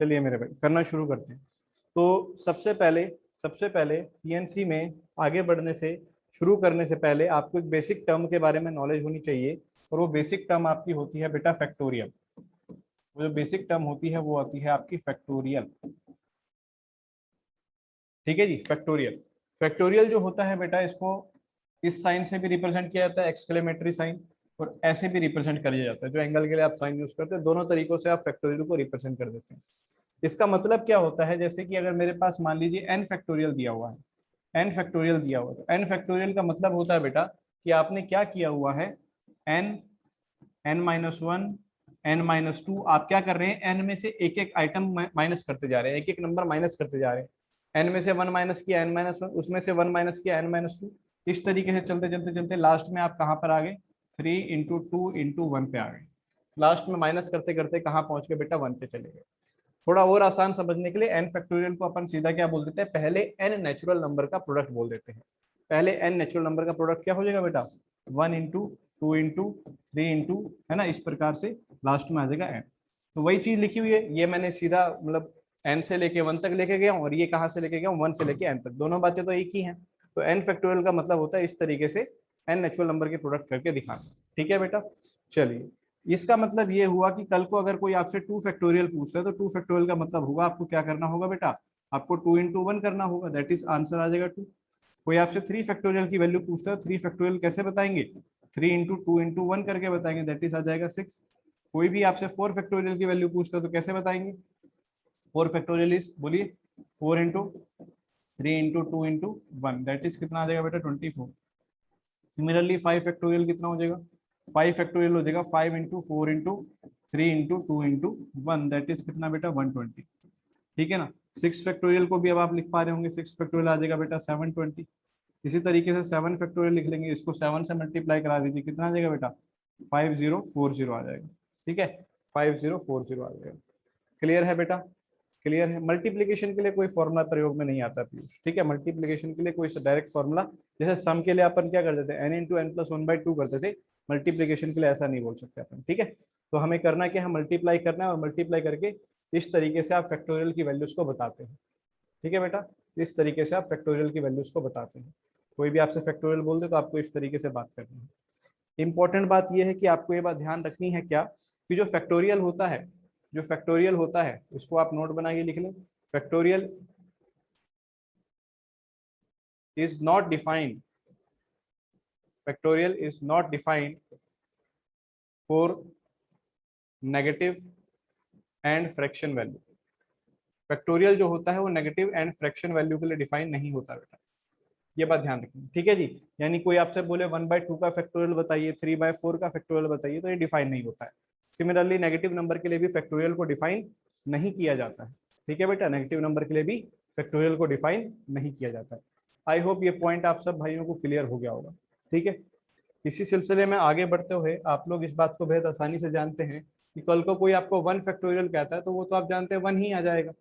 चलिए मेरे भाई करना शुरू करते हैं। तो सबसे पहले पीएनसी में आगे बढ़ने से शुरू करने से पहले आपको एक बेसिक टर्म के बारे में नॉलेज होनी चाहिए, और वो बेसिक टर्म आपकी होती है बेटा फैक्टोरियल। वो जो बेसिक टर्म होती है वो आती है आपकी फैक्टोरियल। ठीक है जी, फैक्टोरियल। फैक्टोरियल जो होता है बेटा, इसको इस साइन से भी रिप्रेजेंट किया जाता है, एक्सक्लेमेटरी साइन, और ऐसे भी रिप्रेजेंट कर दिया जाता है। जो एंगल के लिए आप साइन यूज करते हैं, दोनों तरीकों से आप फैक्टोरियल को रिप्रेजेंट कर देते हैं। इसका मतलब क्या होता है, जैसे कि अगर मेरे पास मान लीजिए एन फैक्टोरियल दिया हुआ है, एन फैक्टोरियल दिया हुआ है, तो एन फैक्टोरियल का मतलब होता है बेटा कि आपने क्या किया हुआ है, एन, n-1, n-2, आप क्या कर रहे हैं, एन में से एक एक आइटम माइनस करते जा रहे हैं, एक एक नंबर माइनस करते जा रहे हैं। एन में से वन माइनस किया, n-1, उसमें से वन माइनस किया, n-2, इस तरीके से चलते चलते चलते लास्ट में आप कहाँ पर आ गए, 3 × 2 × 1 पे आ गए। लास्ट में माइनस करते करते कहाँ पहुंच गए बेटा, 1 पे चले गए। थोड़ा और आसान समझने के लिए एन फैक्टोरियल को अपन सीधा क्या बोल देते हैं, पहले एन नेचुरल नंबर का प्रोडक्ट बोल देते हैं। पहले एन नेचुरल नंबर का प्रोडक्ट क्या हो जाएगा बेटा, 1 × 2 × 3 है ना, इस प्रकार से लास्ट में आ जाएगा एन। तो वही चीज लिखी हुई है, ये मैंने सीधा मतलब एन से लेके 1 तक लेके गया हूँ, और ये कहाँ से लेके गया हूँ, 1 से लेके एन तक, दोनों बातें तो एक ही हैं। तो एन फैक्टोरियल का मतलब होता है इस तरीके से एन नेचुरल नंबर के प्रोडक्ट करके दिखाना। ठीक है बेटा, चलिए। इसका मतलब ये हुआ कि कल को अगर कोई आपसे 2 फैक्टोरियल पूछता है, तो 2 फैक्टोरियल का मतलब होगा आपको क्या करना होगा बेटा, आपको 2 × 1 करना होगा, दैट इज आंसर आ जाएगा 2। कोई आपसे 3 फैक्टोरियल की वैल्यू पूछता है, 3 फैक्टोरियल कैसे बताएंगे, 3 × 2 × 1 करके बताएंगे, दैट इज आ जाएगा 6। कोई भी आपसे 4 फैक्टोरियल की वैल्यू पूछता है तो कैसे बताएंगे, 4 फैक्टोरियल इज, बोलिए, 4 × 3 × 2 × 1, दैट इज कितना आ जाएगा बेटा, 24। सिमिलरली 5 फैक्टोरियल कितना हो जाएगा, 5 फैक्टोरियल हो जाएगा 5 × 4 × 3 × 2 × 1, दैट इज कितना बेटा, 120। ठीक है ना। 6 फैक्टोरियल को भी अब आप लिख पा रहे होंगे, 6 फैक्टोरियल आ जाएगा बेटा 720। इसी तरीके से 7 फैक्टोरियल लिख लेंगे, इसको 7 से मल्टीप्लाई करा दीजिए, कितना आ जाएगा बेटा, 5040 आ जाएगा। ठीक है, 5040 आ जाएगा। क्लियर है बेटा, क्लियर है। मल्टीप्लीकेशन के लिए कोई फॉर्मूला प्रयोग में नहीं आता पीयूष, ठीक है। मल्टीप्लीकेशन के लिए कोई डायरेक्ट फॉर्मूला, जैसे सम के लिए अपन क्या करते थे, n × n+1/2 करते थे, मल्टीप्लीकेशन के लिए ऐसा नहीं बोल सकते अपन। ठीक है, तो हमें करना क्या है, मल्टीप्लाई करना है, और मल्टीप्लाई करके इस तरीके से आप फैक्टोरियल की वैल्यूज को बताते हैं। ठीक है बेटा, इस तरीके से आप फैक्टोरियल की वैल्यूज को बताते हैं। कोई भी आपसे फैक्टोरियल बोल दे तो आपको इस तरीके से बात करनी है। इंपॉर्टेंट बात यह है कि आपको ये बात ध्यान रखनी है क्या, कि जो फैक्टोरियल होता है, जो फैक्टोरियल होता है, इसको आप नोट बना के लिख लें, factorial is not defined, factorial is not defined for negative and fraction value. Factorial जो होता है वो नेगेटिव एंड फ्रैक्शन वैल्यू के लिए डिफाइन नहीं होता बेटा, ये बात ध्यान रखनी। ठीक है जी, यानी कोई आपसे बोले 1/2 का फैक्टोरियल बताइए, 3/4 का फैक्टोरियल बताइए, तो ये डिफाइन नहीं होता है। सिमिलरली नेगेटिव नंबर के लिए भी फैक्टोरियल को डिफाइन नहीं किया जाता है। ठीक है बेटा, नेगेटिव नंबर के लिए भी फैक्टोरियल को डिफाइन नहीं किया जाता है। आई होप ये पॉइंट आप सब भाइयों को क्लियर हो गया होगा। ठीक है, इसी सिलसिले में आगे बढ़ते हुए आप लोग इस बात को बेहद आसानी से जानते हैं कि कल को कोई आपको 1 फैक्टोरियल कहता है, तो वो तो आप जानते हैं 1 ही आ जाएगा,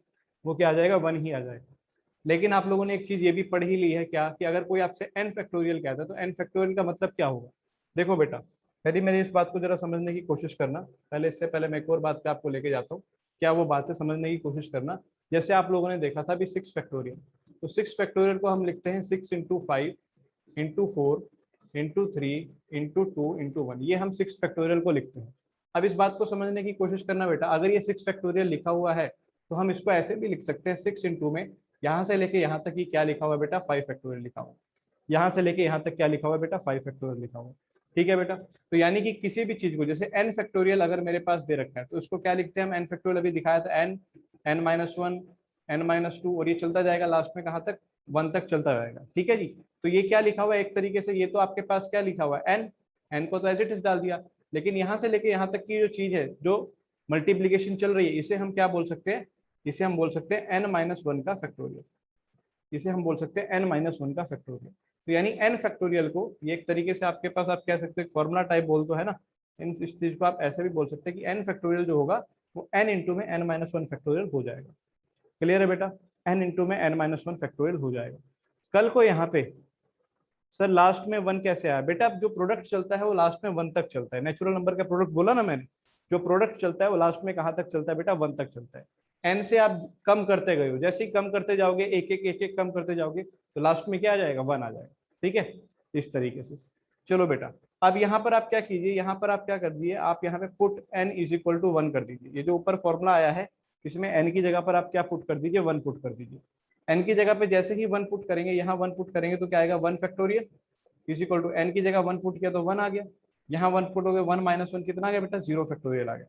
वो क्या आ जाएगा, 1 ही आ जाएगा। लेकिन आप लोगों ने एक चीज ये भी पढ़ ही ली है क्या, कि अगर कोई आपसे n फैक्टोरियल कहता है, तो n फैक्टोरियल का मतलब क्या होगा। देखो बेटा, यदि मेरी इस बात को जरा समझने की कोशिश करना, पहले इससे पहले मैं एक और बात पे आपको लेके जाता हूँ, क्या वो बातें समझने की कोशिश करना। जैसे आप लोगों ने देखा था अभी 6 फैक्टोरियल, तो 6 फैक्टोरियल को हम लिखते हैं 6 × 5 × 4 × 3 × 2 × 1, ये हम 6 फैक्टोरियल को लिखते हैं। अब इस बात को समझने की कोशिश करना बेटा, अगर ये 6 फैक्टोरियल लिखा हुआ है, तो हम इसको ऐसे भी लिख सकते हैं 6 × में यहाँ से लेके यहाँ तक ही क्या लिखा हुआ बेटा, 5 फैक्टोरियल लिखा हुआ। यहाँ से लेके यहाँ तक क्या लिखा हुआ बेटा, 5 फैक्टोरियल लिखा हुआ। ठीक है बेटा, तो यानी कि किसी भी चीज को, जैसे n फैक्टोरियल अगर मेरे पास दे रखा है, तो उसको क्या लिखते हैं हम, n फैक्टोरियल अभी दिखाया था, n, n-1, n-2, और ये चलता जाएगा लास्ट में कहाँ तक, 1 तक चलता जाएगा। ठीक है जी, तो ये क्या लिखा हुआ है एक तरीके से, ये तो आपके पास क्या लिखा हुआ है, n को तो एज इट इज डाल दिया, लेकिन यहाँ से लेके यहाँ तक की जो चीज है, जो मल्टीप्लीकेशन चल रही है, इसे हम क्या बोल सकते हैं, इसे हम बोल सकते हैं n-1 का फैक्टोरियल, इसे हम बोल सकते हैं n-1 का फैक्टोरियल। तो यानी n फैक्टोरियल को, ये एक तरीके से आपके पास आप कह सकते हैं फॉर्मूला टाइप बोल तो है ना, इस चीज को आप ऐसे भी बोल सकते हैं कि n फैक्टोरियल जो होगा वो n इंटू में n-1 फैक्टोरियल हो जाएगा। क्लियर है बेटा, n इंटू में n-1 फैक्टोरियल हो जाएगा। कल को यहाँ पे सर लास्ट में 1 कैसे आया बेटा, जो प्रोडक्ट चलता है वो लास्ट में 1 तक चलता है, नेचुरल नंबर का प्रोडक्ट बोला ना मैंने, जो प्रोडक्ट चलता है वो लास्ट में कहाँ तक चलता है बेटा, 1 तक चलता है। n से आप कम करते गए हो, जैसे ही कम करते जाओगे एक एक कम करते जाओगे तो लास्ट में क्या आ जाएगा, 1 आ जाएगा। ठीक है, इस तरीके से। चलो बेटा, अब यहाँ पर आप क्या कीजिए, यहाँ पर आप क्या कर दिए, आप यहाँ पे put n is equal to 1 कर दीजिए। ये जो ऊपर फॉर्मूला आया है इसमें n की जगह पर आप क्या पुट कर दीजिए, 1 पुट कर दीजिए। n की जगह पे जैसे ही 1 पुट करेंगे, यहाँ 1 पुट करेंगे तो क्या आएगा, 1 factorial is equal to n की जगह 1 पुट किया तो 1 आ गया। यहाँ 1 पुट हो गया, 1 माइनस 1 कितना आ गया बेटा, 0 फैक्टोरियल आ गया।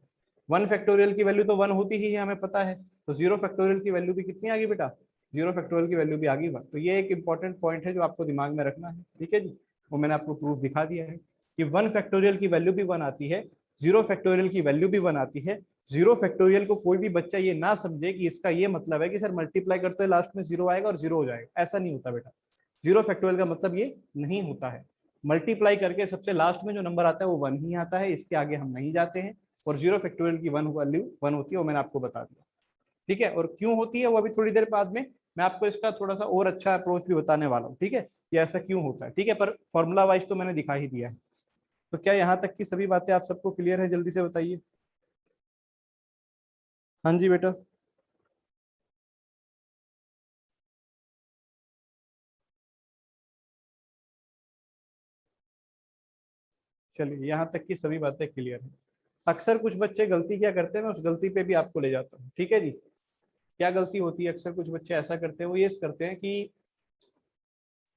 1 फैक्टोरियल की वैल्यू तो 1 होती ही है, हमें पता है। तो 0 फैक्टोरियल की वैल्यू भी कितनी आ गई बेटा, 0 फैक्टोरियल की वैल्यू भी आ गई 1। तो ये एक इंपॉर्टेंट पॉइंट है जो आपको दिमाग में रखना है। ठीक है जी, वो मैंने आपको प्रूफ दिखा दिया है कि 1 फैक्टोरियल की वैल्यू भी 1 आती है, 0 फैक्टोरियल की वैल्यू भी 1 आती है। 0 फैक्टोरियल को कोई भी बच्चा ये ना समझे कि इसका ये मतलब है कि सर मल्टीप्लाई करते लास्ट में 0 आएगा और 0 हो जाएगा, ऐसा नहीं होता बेटा। 0 फैक्टोरियल का मतलब ये नहीं होता है। मल्टीप्लाई करके सबसे लास्ट में जो नंबर आता है वो 1 ही आता है, इसके आगे हम नहीं जाते हैं। और 0 फैक्टोरियल की 1 वैल्यू 1 होती है, वो मैंने आपको बता दिया। ठीक है, और क्यों होती है वो अभी थोड़ी देर बाद में मैं आपको इसका थोड़ा सा और अच्छा अप्रोच भी बताने वाला हूँ। ठीक है, कि ऐसा क्यों होता है। ठीक है, पर फॉर्मूला वाइज तो मैंने दिखा ही दिया है। तो क्या यहाँ तक की सभी बातें आप सबको क्लियर है, जल्दी से बताइए। हाँ जी बेटा। चलिए, यहाँ तक की सभी बातें क्लियर है। अक्सर कुछ बच्चे गलती क्या करते हैं, मैं उस गलती पे भी आपको ले जाता हूँ। ठीक है जी, क्या गलती होती है, अक्सर कुछ बच्चे ऐसा करते हैं, वो ये करते हैं कि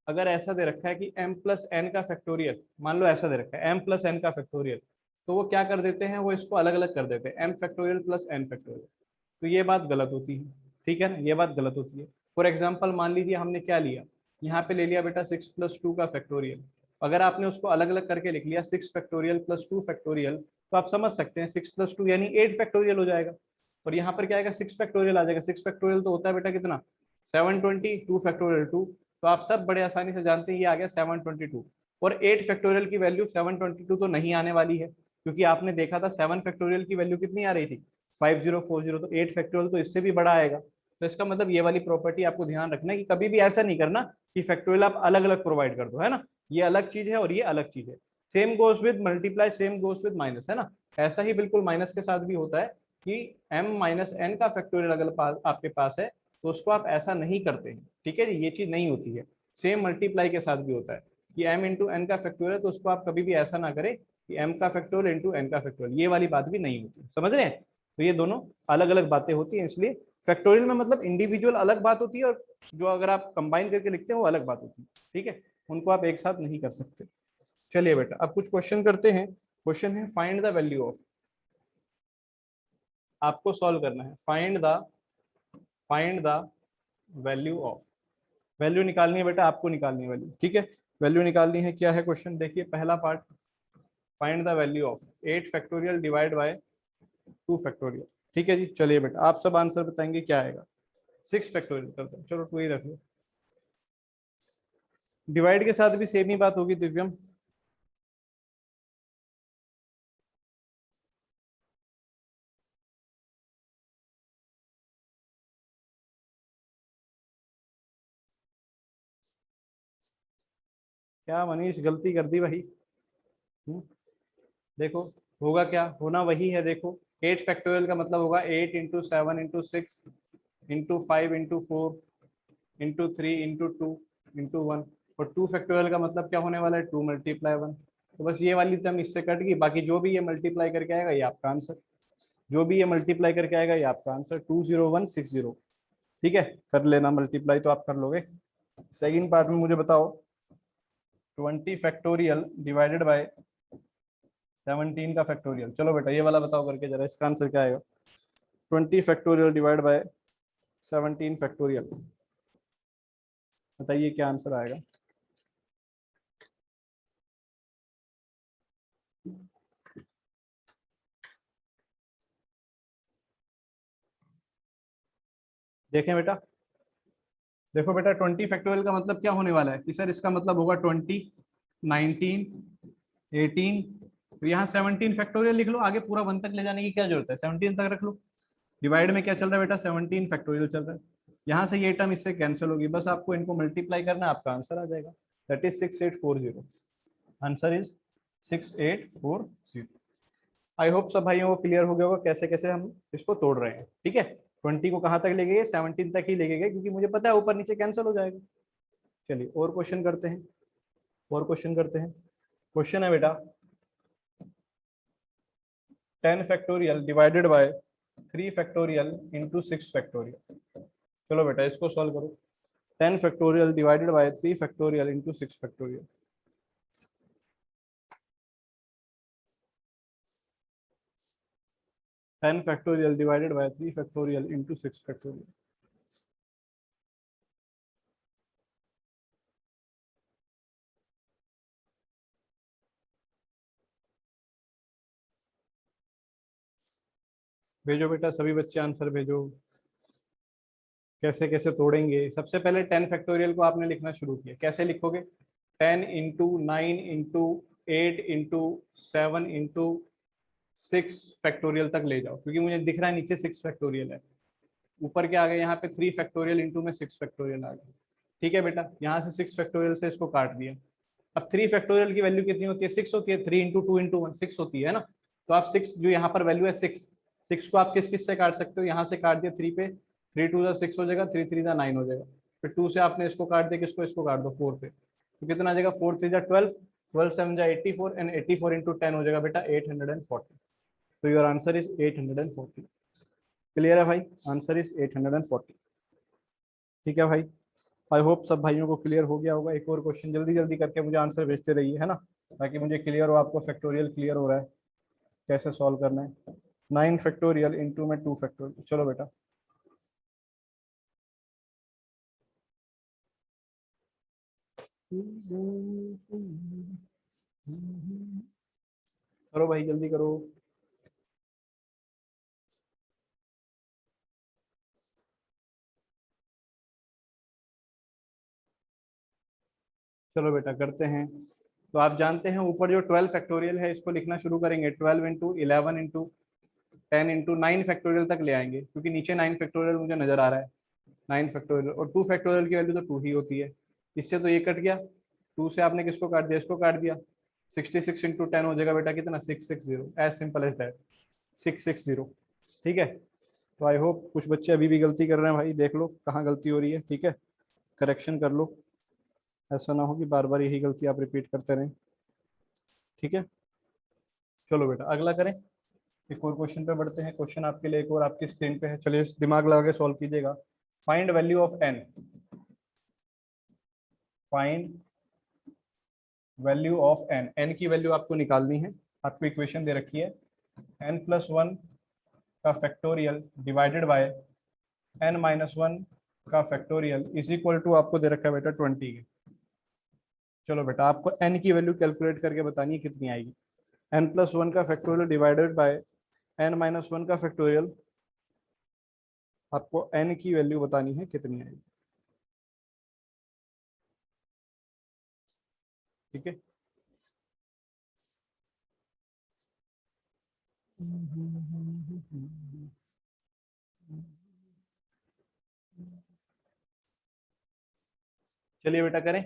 अगर ऐसा दे रखा है कि m प्लस एन का फैक्टोरियल, मान लो ऐसा दे रखा है m प्लस एन का फैक्टोरियल, तो वो क्या कर देते हैं, वो इसको अलग अलग कर देते हैं, m factorial plus n factorial. तो ये बात गलत होती है। ठीक है ना, ये बात गलत होती है। फॉर एग्जाम्पल मान लीजिए हमने क्या लिया, यहाँ पे ले लिया बेटा 6+2 का फैक्टोरियल। अगर आपने उसको अलग अलग करके लिख लिया 6 फैक्टोरियल प्लस 2 फैक्टोरियल, तो आप समझ सकते हैं 6+2 यानी 8 फैक्टोरियल हो जाएगा। और यहाँ पर क्या आएगा, 6 फैक्टोरियल आ जाएगा। 6 फैक्टोरियल तो होता है बेटा कितना, 720, 2 फैक्टोरियल 2, तो आप सब बड़े आसानी से जानते हैं ये आ गया 722। और 8 फैक्टोरियल की वैल्यू 722 तो नहीं आने वाली है, क्योंकि आपने देखा था 7 फैक्टोरियल की वैल्यू कितनी आ रही थी, 5040। तो 8 फैक्टोरियल तो इससे भी बड़ा आएगा। तो इसका मतलब ये वाली प्रॉपर्टी आपको ध्यान रखना है कि कभी भी ऐसा नहीं करना कि फैक्टोरियल आप अलग अलग प्रोवाइड कर दो, है ना। ये अलग चीज है और ये अलग चीज है। Same goes with multiply, same goes with minus, है ना। ऐसा ही बिल्कुल माइनस के साथ भी होता है कि m माइनस एन का फैक्टोरियल अगर आपके पास है तो उसको आप ऐसा नहीं करते हैं। ठीक है जी, ये चीज नहीं होती है। सेम मल्टीप्लाई के साथ भी होता है कि m इंटू एन का फैक्टोरियल, तो उसको आप कभी भी ऐसा ना करें कि m का फैक्टोरियल इंटू एन का फैक्टोरियल, ये वाली बात भी नहीं होती। समझ रहे हैं, तो ये दोनों अलग अलग बातें होती हैं। इसलिए फैक्टोरियल में मतलब इंडिविजुअल अलग बात होती है, और जो अगर आप कंबाइन करके लिखते हैं वो अलग बात होती है। ठीक है, उनको आप एक साथ नहीं कर सकते। चलिए बेटा, अब कुछ क्वेश्चन करते हैं। क्वेश्चन है फाइंड द वैल्यू ऑफ, आपको सॉल्व करना है। Find the value of, value निकालनी है बेटा, आपको निकालनी है वैल्यू। ठीक है, वैल्यू निकालनी है। क्या है क्वेश्चन, देखिए पहला part, find the value of 8 factorial divide bye 2 factorial. ठीक है जी, चलिए बेटा आप सब आंसर बताएंगे क्या आएगा। 6 फैक्टोरियल करते हैं, चलो 2 ही रख लो। डिवाइड के साथ भी सेम ही बात होगी दिव्यम। क्या मनीष गलती कर दी भाई। हम्म, देखो होगा क्या, होना वही है। देखो 8 फैक्टोरियल का मतलब होगा 8 into 7 into 6 into 5 into 4 into 3 into 2 into 1। और 2 फैक्टोरियल का मतलब क्या होने वाला है, 2 मल्टीप्लाई 1। तो बस ये वाली टर्म इससे कट गई, बाकी जो भी ये मल्टीप्लाई करके आएगा ये आपका आंसर, जो भी ये मल्टीप्लाई करके आएगा ये आपका आंसर 20160। ठीक है, कर लेना मल्टीप्लाई तो आप कर लोगे। सेकंड पार्ट में मुझे बताओ 20 फैक्टोरियल डिवाइडेड बाय 17 का फैक्टोरियल। चलो बेटा ये वाला बताओ करके जरा, इसका आंसर क्या आएगा। 20 फैक्टोरियल डिवाइड बाय 17 फैक्टोरियल, बताइए क्या आंसर आएगा। देखें बेटा, देखो बेटा 20 फैक्टोरियल का मतलब क्या होने वाला है कि सर इसका मतलब होगा 20, 19, 18, तो यहाँ 17 फैक्टोरियल लिख लो। आगे पूरा 1 तक ले जाने की क्या जरूरत है, 17 तक रख लो। डिवाइड में क्या चल रहा है बेटा, 17 फैक्टोरियल चल रहा है। यहाँ से ये टर्म इससे कैंसिल होगी, बस आपको इनको मल्टीप्लाई करना है, आपका आंसर आ जाएगा। That is 6840। Answer is 6840। I hope सब भाइयों को क्लियर हो गया होगा कैसे कैसे हम इसको तोड़ रहे हैं। ठीक है, 20 को कहाँ तक ले गए, 17 तक ही ले गए, क्योंकि मुझे पता है ऊपर नीचे कैंसिल हो जाएगा। चलिए और क्वेश्चन करते हैं, और क्वेश्चन करते हैं। क्वेश्चन है बेटा 10 factorial divided bye 3 factorial into 6 factorial. चलो बेटा इसको सॉल्व करो। 10 factorial divided bye 3 factorial into 6 factorial. 10 factorial divided bye 3 factorial into 6 factorial. भेजो बेटा सभी बच्चे आंसर भेजो। कैसे कैसे तोड़ेंगे, सबसे पहले 10 फैक्टोरियल को आपने लिखना शुरू किया, कैसे लिखोगे? 10 into 9 into 8 into 7 into 6 factorial तक ले जाओ, क्योंकि मुझे दिख रहा है नीचे 6 फैक्टोरियल है, ऊपर क्या आ गया यहाँ पे 3 फैक्टोरियल इंटू में 6 फैक्टोरियल आ गया। ठीक है बेटा, यहाँ से 6 फैक्टोरियल से इसको काट दिया। अब 3 फैक्टोरियल की वैल्यू कितनी होती है? 6 होती है। 3 इंटू 2 इंटू 1 6 होती है ना। तो आप 6 जो यहाँ पर वैल्यू है 6 को आप किस किस से काट सकते हो? यहाँ से काट दिया 3 पे, 3 2 6 हो जाएगा, 3 3 9 हो जाएगा। फिर 2 से आपने इसको काट दिया, किसको? इसको काट दो 4 पे, तो कितना आ जाएगा? 4 3 12, 12 7 84 एंड 84 इंटू 10 हो जाएगा बेटा 840। तो योर आंसर इज 840। क्लियर है भाई? Answer is 840। ठीक है भाई, आई होप सब भाइयों को क्लियर हो गया होगा। एक और क्वेश्चन जल्दी जल्दी करके मुझे आंसर भेजते रहिए, है ना, ताकि मुझे क्लियर हो, आपको फैक्टोरियल क्लियर हो रहा है कैसे सॉल्व करना है। 9 फैक्टोरियल इंटू में 2 फैक्टोरियल। चलो बेटा करो भाई, जल्दी करो। चलो बेटा करते हैं। तो आप जानते हैं ऊपर जो 12 फैक्टोरियल है इसको लिखना शुरू करेंगे। 12 इंटू 11 इंटू 10 इंटू 9 फैक्टोरियल तक ले आएंगे, क्योंकि नीचे 9 फैक्टोरियल मुझे नजर आ रहा है। 9 फैक्टोरियल और 2 फैक्टोरियल की वैल्यू तो 2 ही होती है। इससे तो ये कट गया, 2 से आपने किसको काट दिया? इसको काट दिया। 66 इंटू 10 हो जाएगा बेटा कितना? 660। As simple as that, 660। ठीक है, तो आई होप कुछ बच्चे अभी भी गलती कर रहे हैं भाई, देख लो कहाँ गलती हो रही है। ठीक है, करेक्शन कर लो, ऐसा ना हो कि बार बार यही गलती आप रिपीट करते रहें। ठीक है, चलो बेटा अगला करें। एक और क्वेश्चन पे बढ़ते हैं। क्वेश्चन आपके लिए एक और आपकी स्क्रीन पे है, चलिए दिमाग लगा के सॉल्व कीजिएगा। Find value of N. Find value of N. N की वैल्यू आपको निकालनी है। आपको इक्वेशन दे रखी है n+1 का फैक्टोरियल डिवाइडेड बाय n-1 का फैक्टोरियल इज इक्वल टू, आपको दे रखा है बेटा 20 के। चलो बेटा आपको n की वैल्यू कैलकुलेट करके बतानी है कितनी आएगी। n+1 का फैक्टोरियल डिवाइडेड बाय n-1 का फैक्टोरियल, आपको n की वैल्यू बतानी है कितनी आएगी। ठीक है, चलिए बेटा करें।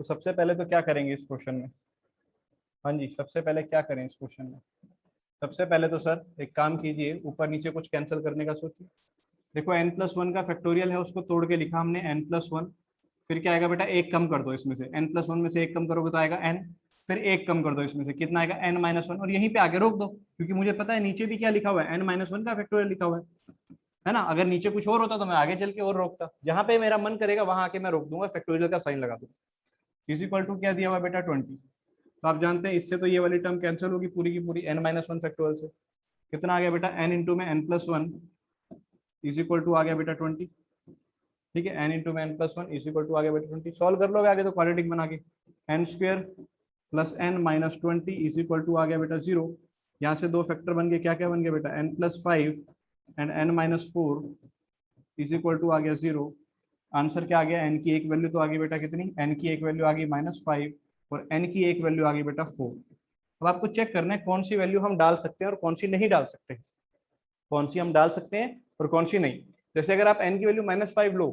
तो सबसे पहले तो क्या करेंगे इस क्वेश्चन में? हाँ जी, सबसे पहले क्या करें इस क्वेश्चन में? सबसे पहले तो सर एक काम कीजिए, ऊपर नीचे कुछ कैंसिल करने का सोचिए। देखो n+1 का फैक्टोरियल है, उसको तोड़ के लिखा हमने n+1। फिर क्या आएगा बेटा? एक कम कर दो इसमें से, n+1 में से एक कम करोगे तो आएगा n। फिर एक कम कर दो इसमें से, कितना आएगा? n-1, और यहीं पे आगे रोक दो, क्योंकि मुझे पता है नीचे भी क्या लिखा हुआ है, n-1 का फैक्टोरियल लिखा हुआ है ना। अगर नीचे कुछ और होता तो मैं आगे चल के और रोकता, जहां पे मेरा मन करेगा वहां आके मैं रोक दूंगा, फैक्टोरियल का साइन लगा दूंगा। इज इक्वल टू क्या दिया हुआ बेटा? 20। तो आप जानते हैं इससे तो ये वाली टर्म कैंसिल होगी पूरी की पूरी, n-1 फैक्टोरियल से। कितना आ गया बेटा? n इंटू में n+1 इज इक्वल टू आ गया बेटा 20। ठीक है, n इंटू में n+1 इज इक्वल टू आ गया बेटा 20। सॉल्व कर लोगे आगे तो क्वाड्रेटिक बना के, n² plus n-20 is equal to आ गया बेटा 0। यहाँ से दो फैक्टर बन गए, क्या क्या बन गया बेटा? n+5 and n-4 is equal to आ गया 0। आंसर क्या आ गया? n की एक वैल्यू तो आ गई बेटा कितनी? n की एक वैल्यू आ गई -5 और n की एक वैल्यू आ गई बेटा 4। अब आपको चेक करना है कौन सी वैल्यू हम डाल सकते हैं और कौन सी नहीं डाल सकते। कौन सी हम डाल सकते हैं और कौन सी नहीं। जैसे अगर आप n की वैल्यू -5 लो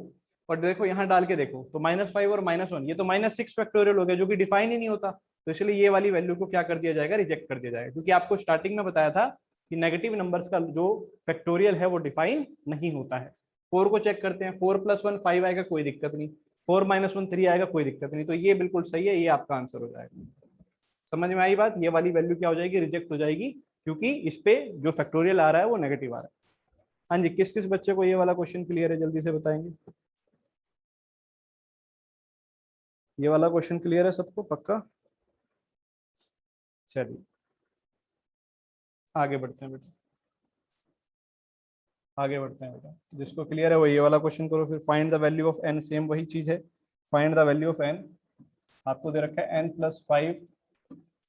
और देखो यहाँ डाल के देखो, तो -5 और -1 ये तो -6 फैक्टोरियल हो गया, जो कि डिफाइन ही नहीं होता। तो इसलिए ये वाली वैल्यू को क्या कर दिया जाएगा? रिजेक्ट कर दिया जाएगा, क्योंकि आपको स्टार्टिंग में बताया था कि नेगेटिव नंबर्स का जो फैक्टोरियल है वो डिफाइन नहीं होता है। 4 को चेक करते हैं, 4 + 1 5 आएगा, कोई दिक्कत नहीं। 4 - 1 3 आएगा, कोई दिक्कत नहीं। तो ये बिल्कुल सही है, ये आपका आंसर हो जाएगा। समझ में आई बात? ये वाली वैल्यू क्या हो जाएगी, रिजेक्ट हो जाएगी, क्योंकि इस पे जो फैक्टोरियल आ रहा है वो नेगेटिव आ रहा है। हाँ जी, किस किस बच्चे को ये वाला क्वेश्चन क्लियर है, जल्दी से बताएंगे। ये वाला क्वेश्चन क्लियर है सबको, पक्का? चलिए आगे बढ़ते हैं बेटा, आगे बढ़ते हैं बेटा। जिसको क्लियर है वो ये वाला क्वेश्चन करो। फिर find the value of n, same वही चीज है। Find the value of n, आपको दे रखा है n+5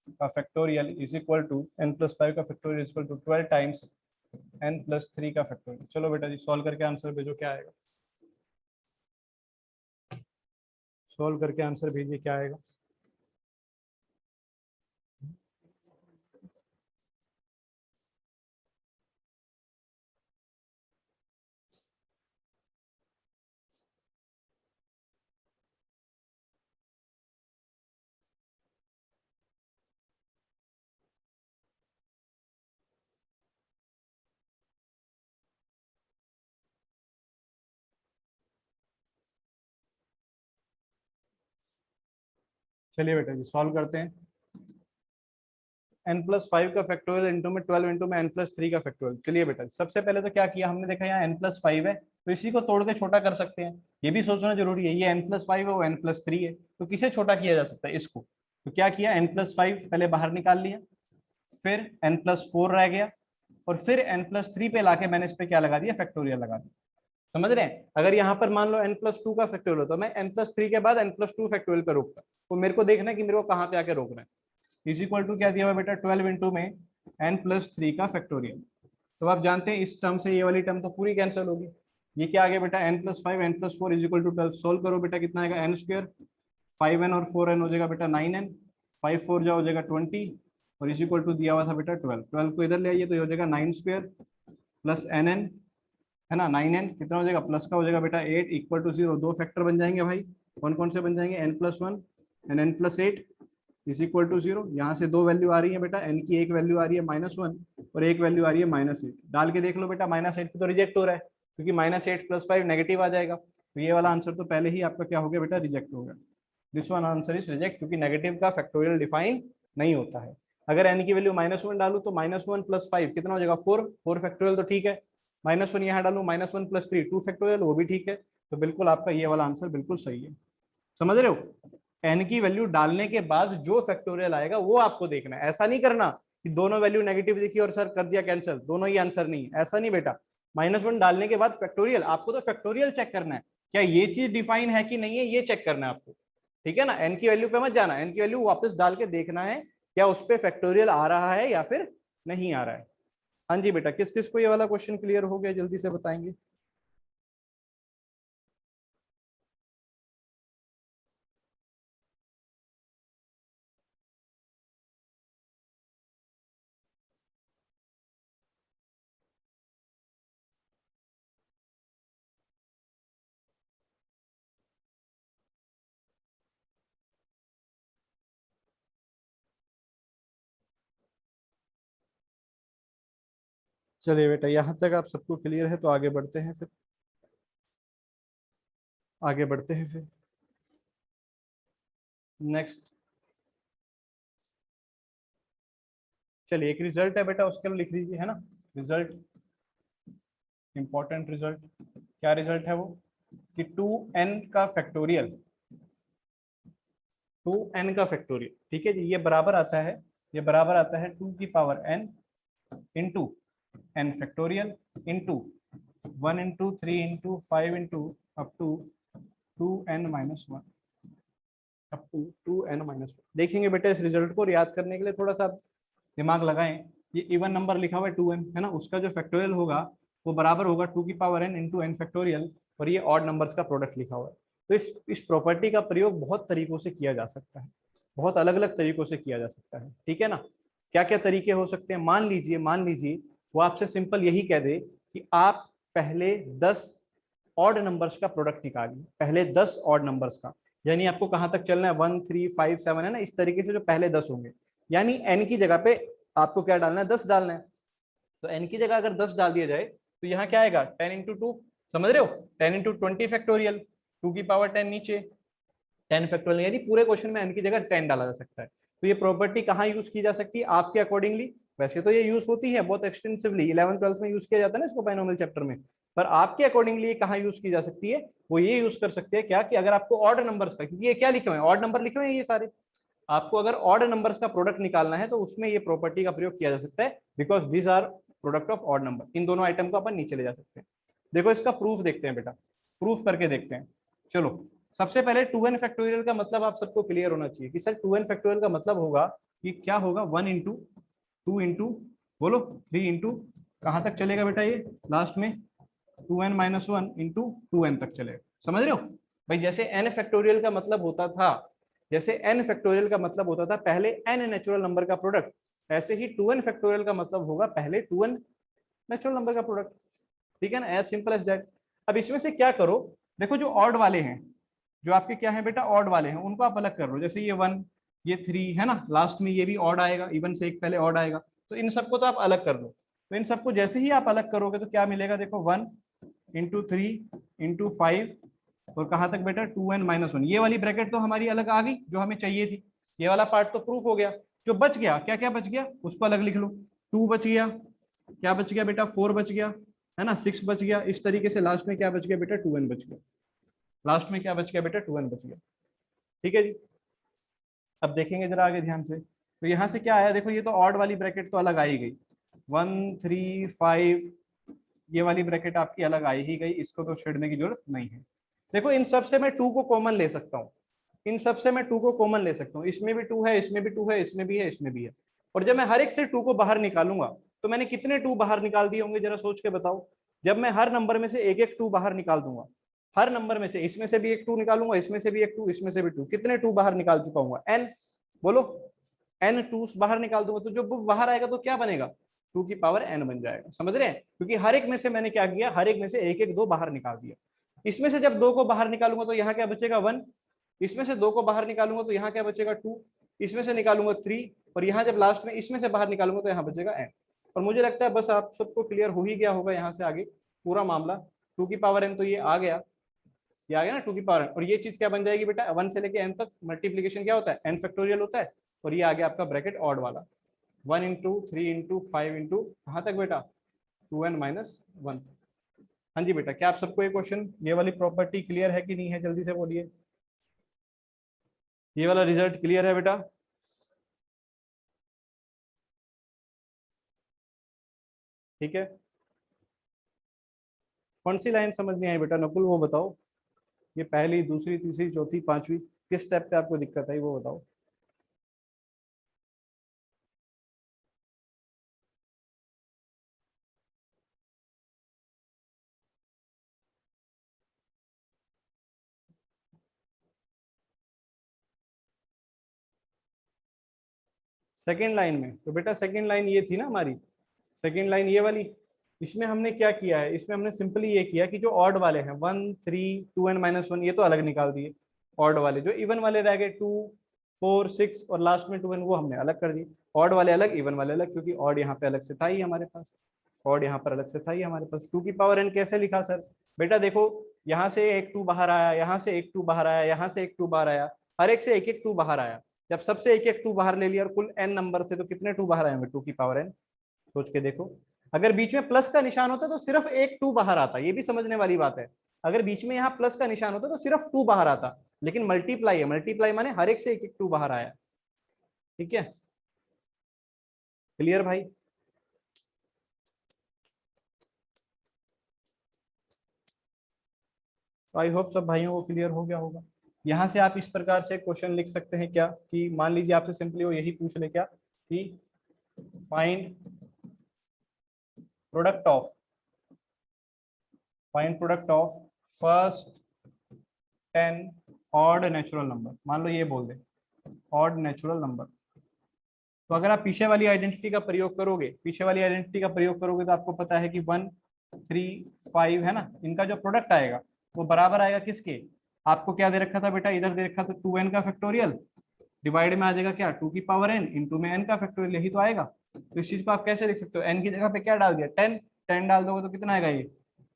का factorial is equal to n+5 का factorial is equal to 12 times n+3 का फैक्टोरियल। चलो बेटा जी सॉल्व करके आंसर भेजो, क्या आएगा? सॉल्व करके आंसर भेजिए, क्या आएगा? चलिए बेटा जी सॉल्व करते हैं। n+5 का फैक्टोरियल इंटू में 12 इंटू में n+3 का फैक्टोरियल। चलिए बेटा सबसे पहले तो क्या किया हमने, देखा यहाँ n+5 है तो इसी को तोड़ के छोटा कर सकते हैं। ये भी सोचना जरूरी है, ये n+5 है वो n+3 है, तो किसे छोटा किया जा सकता है, इसको। तो क्या किया, n+5 पहले बाहर निकाल लिया, फिर n+4 रह गया, और फिर n+3 पे लाके मैंने इस पे क्या लगा दिया, फैक्टोरियल लगा दिया। समझ रहे हैं? अगर यहाँ पर मान लो n+2 का फैक्टोरियल हो तो मैं n+3 के बाद n+2 फैक्टोरियल पे रोकता, तो मेरे को देखना है कि मेरे को कहाँ पे आके रोकना है। इज इक्वल टू क्या दिया हुआ बेटा, 12 इंटू में n+3 का फैक्टोरियल। तो आप जानते हैं इस टर्म से ये वाली टर्म तो पूरी कैंसिल होगी। ये क्या आ गया बेटा, n+5 n+4 is equal to 12। Solve करो बेटा, कितना आएगा, n², 5n और 4n हो जाएगा बेटा 9n, 5 4 जा हो जाएगा 20, और इज इक्वल टू दिया हुआ था बेटा 12। 12 को इधर ले आइए तो ये हो जाएगा 9² प्लस nn, है ना। 9n कितना हो जाएगा, प्लस का हो जाएगा बेटा 8 इक्वल टू 0। दो फैक्टर बन जाएंगे भाई, कौन कौन से बन जाएंगे, n+1 and n+8 is equal to 0। यहाँ से दो वैल्यू आ रही है बेटा, n की एक वैल्यू आ रही है -1 और एक वैल्यू आ रही है -8। डाल के देख लो बेटा, -8 पे तो रिजेक्ट हो रहा है, क्योंकि -8 + 5 नेगेटिव आ जाएगा। तो ये वाला आंसर तो पहले ही आपका क्या हो गया बेटा, रिजेक्ट हो गया। This one answer is reject, क्योंकि नेगेटिव का फैक्टोरियल डिफाइन नहीं होता है। अगर n की वैल्यू -1 डालू तो -1 + 5 कितना हो जाएगा, 4 फैक्टोरियल तो ठीक है। -1 यहाँ डालू, -1 + 3 2 फैक्टोरियल, वो भी ठीक है। तो बिल्कुल आपका ये वाला आंसर बिल्कुल सही है। समझ रहे हो? एन की वैल्यू डालने के बाद जो फैक्टोरियल आएगा वो आपको देखना है। ऐसा नहीं करना कि दोनों वैल्यू नेगेटिव दिखी और सर कर दिया कैंसिल, दोनों ही आंसर नहीं, ऐसा नहीं बेटा। -1 डालने के बाद फैक्टोरियल, आपको तो फैक्टोरियल चेक करना है, क्या ये चीज डिफाइन है कि नहीं है, ये चेक करना है आपको। ठीक है ना, एन की वैल्यू पे मत जाना, एन की वैल्यू वापस डाल के देखना है क्या उस पर फैक्टोरियल आ रहा है या फिर नहीं आ रहा है। हाँ जी बेटा, किस किस को ये वाला क्वेश्चन क्लियर हो गया, जल्दी से बताएंगे। चलिए बेटा, यहाँ तक आप सबको क्लियर है तो आगे बढ़ते हैं फिर, आगे बढ़ते हैं फिर नेक्स्ट। चलिए एक रिजल्ट है बेटा, उसके लिए लिख लीजिए, है ना। रिजल्ट, इंपॉर्टेंट रिजल्ट, क्या रिजल्ट है वो, कि 2n का फैक्टोरियल, 2n का फैक्टोरियल, ठीक है जी, ये बराबर आता है, ये बराबर आता है 2 की power n into n factorial into 1 into 3 into 5 into up to 2n-1, up to 2n-1। देखेंगे बेटा इस रिजल्ट को याद करने के लिए थोड़ा सा दिमाग लगाएं। ये इवन नंबर लिखा हुआ है 2n, है ना, उसका जो फैक्टोरियल होगा वो बराबर होगा 2 की power n into n factorial, और ये ऑड नंबर्स का प्रोडक्ट लिखा हुआ है। तो इस प्रॉपर्टी का प्रयोग बहुत तरीकों से किया जा सकता है, बहुत अलग अलग तरीकों से किया जा सकता है, ठीक है ना। क्या क्या तरीके हो सकते हैं, मान लीजिए वो आपसे सिंपल यही कह दे कि आप पहले 10 ऑड नंबर्स का प्रोडक्ट निकालिए, पहले 10 ऑड नंबर्स का, यानी आपको कहां तक चलना है, 1 3 5 7, है ना, इस तरीके से जो पहले 10 होंगे, यानी n की जगह पे आपको क्या डालना है, 10 डालना है। तो n की जगह अगर 10 डाल दिया जाए तो यहाँ क्या आएगा 10 इंटू 2, समझ रहे हो, 10 इंटू 20 फैक्टोरियल, 2 की पावर 10 नीचे 10 फैक्टोरियल, यानी पूरे क्वेश्चन में n की जगह 10 डाला जा सकता है। तो ये प्रॉपर्टी कहाँ यूज की जा सकती है आपके अकॉर्डिंगली, वैसे तो ये यूज होती है बहुत एक्सटेंसिवली, 11th 12th में यूज किया जाता है ना इसको बाइनोमियल चैप्टर में, पर आपके अकॉर्डिंगली ये कहाँ यूज की जा सकती है, वो ये यूज कर सकते हैं क्या कि अगर आपको ऑड नंबर्स का, क्योंकि ये क्या लिखे हुए हैं ऑड नंबर लिखे हुए हैं ये सारे, आपको अगर ऑड नंबर्स का प्रोडक्ट निकालना है तो उसमें ये प्रॉपर्टी का प्रयोग किया जा सकता है, because these are product of odd number. इन दोनों आइटम को अपन नीचे ले जा सकते हैं। देखो इसका प्रूफ देखते हैं बेटा, प्रूफ करके देखते हैं। चलो सबसे पहले 2n फैक्टोरियल का मतलब आप सबको क्लियर होना चाहिए कि सर 2n फैक्टोरियल का मतलब होगा कि क्या होगा 1 इंटू 2 इंटू बोलो 3 इंटू कहाँ तक चलेगा बेटा, ये लास्ट में 2n माइनस 1 इंटू 2n तक चलेगा, समझ रहे हो भाई। जैसे n फैक्टोरियल का मतलब होता था, जैसे n फैक्टोरियल का मतलब होता था पहले n नेचुरल नंबर का प्रोडक्ट, ऐसे ही 2n फैक्टोरियल का मतलब होगा पहले 2n नेचुरल नंबर का प्रोडक्ट, ठीक है ना, एज सिंपल एज दैट। अब इसमें से क्या करो, देखो जो ऑड वाले हैं, जो आपके क्या है बेटा ऑड वाले हैं, उनको आप अलग कर लो, जैसे ये 1 ये 3 है ना, लास्ट में ये भी ऑड आएगा, इवन से एक पहले ऑड आएगा, तो इन सबको तो आप अलग कर लो। तो इन सबको जैसे ही आप अलग करोगे तो क्या मिलेगा, देखो 1 इंटू 3 इंटू 5 और कहाँ तक बेटा 2n माइनस 1, ये वाली ब्रैकेट तो हमारी अलग आ गई जो हमें चाहिए थी, ये वाला पार्ट तो प्रूफ हो गया। जो बच गया क्या क्या बच गया उसको अलग लिख लो, 2 बच गया, क्या बच गया बेटा 4 बच गया है ना, 6 बच गया, इस तरीके से लास्ट में क्या बच गया बेटा 2n बच गया, लास्ट में क्या बच गया बेटा 2n बच गया, ठीक है जी। अब देखेंगे जरा आगे ध्यान से, तो यहाँ से क्या आया, देखो ये तो ऑड वाली ब्रैकेट तो अलग आई गई, 1 3 5 ये वाली ब्रैकेट आपकी अलग आई ही गई, इसको तो छेड़ने की जरूरत नहीं है। देखो इन सब से मैं 2 को कॉमन ले सकता हूँ, इन सब से मैं 2 को कॉमन ले सकता हूँ, इसमें भी 2 है, इसमें भी 2 है, इसमें भी है, इसमें भी है, और जब मैं हर एक से 2 को बाहर निकालूंगा तो मैंने कितने 2 बाहर निकाल दिए होंगे जरा सोच के बताओ। जब मैं हर नंबर में से एक एक 2 बाहर निकाल दूंगा, हर नंबर में से, इसमें से भी एक 2 निकालूंगा, इसमें से भी एक 2, इसमें से भी 2, कितने 2 बाहर निकाल चुका हूँ n, बोलो n 2 बाहर निकाल दूंगा तो जो बाहर आएगा तो क्या बनेगा 2 की पावर n बन जाएगा, समझ रहे हैं, क्योंकि हर एक में से मैंने क्या किया, हर एक में से एक एक 2 बाहर निकाल दिया। इसमें से जब 2 को बाहर निकालूंगा तो यहाँ क्या बचेगा 1, इसमें से 2 को बाहर निकालूंगा तो यहाँ क्या बचेगा 2, इसमें से निकालूंगा 3, और यहाँ जब लास्ट में इसमें से बाहर निकालूंगा तो यहाँ बचेगा n। और मुझे लगता है बस आप सबको क्लियर हो ही गया होगा यहाँ से आगे पूरा मामला, 2 की पावर n तो ये आ गया, ये आ गया ना 2 की पावर n, और ये चीज क्या बन जाएगी बेटा 1 से लेके n तक मल्टीप्लीकेशन क्या होता है n फैक्टोरियल होता है, और ये आ गया आपका ब्रैकेट ऑड वाला 1 इंटू 3 इंटू 5 इंटू कहाँ तक बेटा 2n माइनस 1। हाँ जी बेटा, क्या आप सबको ये क्वेश्चन ये वाली प्रॉपर्टी क्लियर है कि नहीं है, जल्दी से बोलिए, ये वाला रिजल्ट क्लियर है बेटा। ठीक है, कौन सी लाइन समझ नहीं आई बेटा नकुल वो बताओ, ये पहली दूसरी तीसरी चौथी पांचवी किस स्टेप पे आपको दिक्कत आई वो बताओ। सेकेंड लाइन में, तो बेटा सेकेंड लाइन ये थी ना हमारी, सेकेंड लाइन ये वाली, इसमें हमने क्या किया है, इसमें हमने सिंपली ये किया कि जो ऑड वाले हैं 1 3 2n माइनस 1 ये तो अलग निकाल दिए, ऑड वाले जो इवन वाले रह गए 2 4 6 और लास्ट में 2n वो हमने अलग कर दिए, ऑड वाले अलग इवन वाले अलग, क्योंकि ऑड यहाँ पे अलग से था ही हमारे पास, ऑड यहाँ पर अलग से था ही हमारे पास। 2 की पावर n कैसे लिखा सर, बेटा देखो यहाँ से एक 2 बाहर आया, यहाँ से एक 2 बाहर आया, यहाँ से एक 2 बाहर आया, हर एक से एक एक 2 बाहर आया, जब सबसे एक एक 2 बाहर ले लिया और कुल n नंबर थे तो कितने 2 बाहर आएंगे 2 की पावर n, सोच के देखो। अगर बीच में प्लस का निशान होता तो सिर्फ एक 2 बाहर आता, ये भी समझने वाली बात है, अगर बीच में यहाँ प्लस का निशान होता तो सिर्फ 2 बाहर आता, लेकिन मल्टीप्लाई है, मल्टीप्लाई माने हर एक से एक एक 2 बाहर आया, ठीक है, क्लियर भाई। तो आई होप सब भाइयों को क्लियर हो गया होगा। यहाँ से आप इस प्रकार से क्वेश्चन लिख सकते हैं क्या कि मान लीजिए आपसे सिंपली वो यही पूछ ले क्या कि find product of, find product of first 10 odd natural number, मान लो ये बोल दे ऑड नेचुरल नंबर, तो अगर आप पीछे वाली आइडेंटिटी का प्रयोग करोगे, पीछे वाली आइडेंटिटी का प्रयोग करोगे तो आपको पता है कि 1 3 5 है ना, इनका जो प्रोडक्ट आएगा वो बराबर आएगा किसके, आपको क्या दे रखा था बेटा, इधर दे रखा था 2n का फैक्टोरियल डिवाइड में आ जाएगा क्या, 2 की पावर n, इंटू में n का फैक्टोरियल, यही तो आएगा। तो इस चीज को आप कैसे लिख सकते हो, n की जगह पे क्या डाल दिया, 10, 10 डाल दोगे तो कितना आएगा ये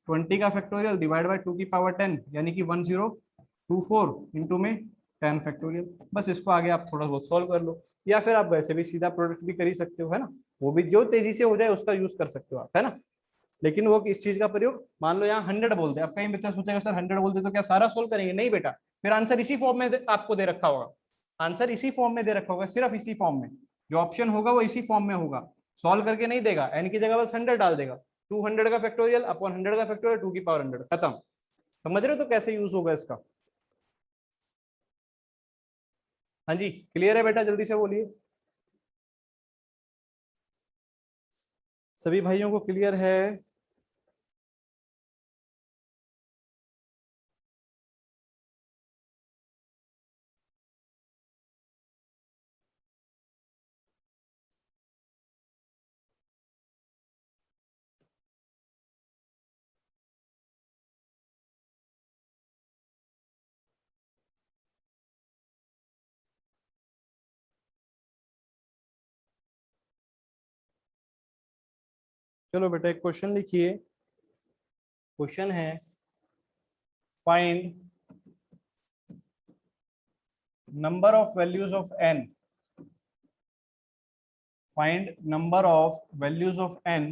20 का फैक्टोरियल डिवाइड बाय 2 की पावर 10, यानी कि 1024 इंटू में 10 फैक्टोरियल। बस इसको आगे आप थोड़ा बहुत सॉल्व कर लो, या फिर आप वैसे भी सीधा प्रोडक्ट भी कर ही सकते हो, है ना, वो भी जो तेजी से हो जाए उसका यूज कर सकते हो आप, है ना। लेकिन वो इस चीज का प्रयोग, मान लो यहाँ 100 बोलते हैं, अब कहीं बच्चा सोचेगा सर 100 बोलते तो क्या सारा सोल्व करेंगे, नहीं बेटा, फिर आंसर इसी फॉर्म में आपको दे रखा होगा, आंसर इसी फॉर्म में दे रखा होगा, सिर्फ इसी फॉर्म में, जो ऑप्शन होगा वो इसी फॉर्म में होगा, सॉल्व करके नहीं देगा, एन की जगह बस 100 डाल देगा, 200 का फैक्टोरियल अपॉन 100 का फैक्टोरियल 2 की पावर 100, खत्म। समझ रहे हो तो कैसे यूज होगा इसका। हाँ जी, क्लियर है बेटा, जल्दी से बोलिए, सभी भाइयों को क्लियर है। चलो बेटा एक क्वेश्चन लिखिए, क्वेश्चन है find number of values of n, find number of values of n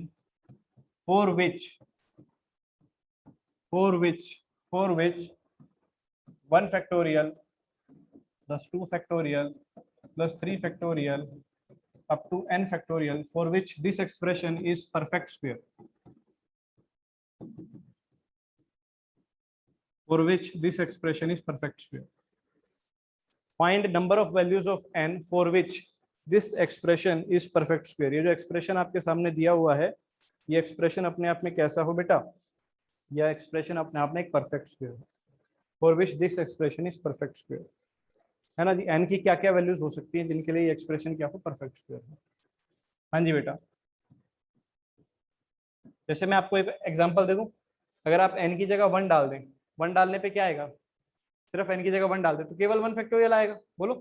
for which 1 factorial plus 2 factorial plus 3 factorial up to n factorial, for which this expression is perfect square, for which this expression is perfect square. Find number of values of n for which this expression is perfect square. ये जो expression आपके सामने दिया हुआ है, ये expression अपने आप में कैसा हो बेटा, यह एक्सप्रेशन अपने आप में एक परफेक्ट स्क्वायर है, for which this expression is perfect square, है ना जी। एन की क्या क्या वैल्यूज हो सकती हैं जिनके लिए ये एक्सप्रेशन क्या हो, परफेक्ट स्क्वायर है। हाँ जी बेटा, जैसे मैं आपको एक एग्जांपल दे दूं, अगर आप एन की जगह 1 डाल दें, 1 डालने पे क्या आएगा, सिर्फ एन की जगह 1 डाल दे तो केवल 1 फैक्टोरियल आएगा, बोलो,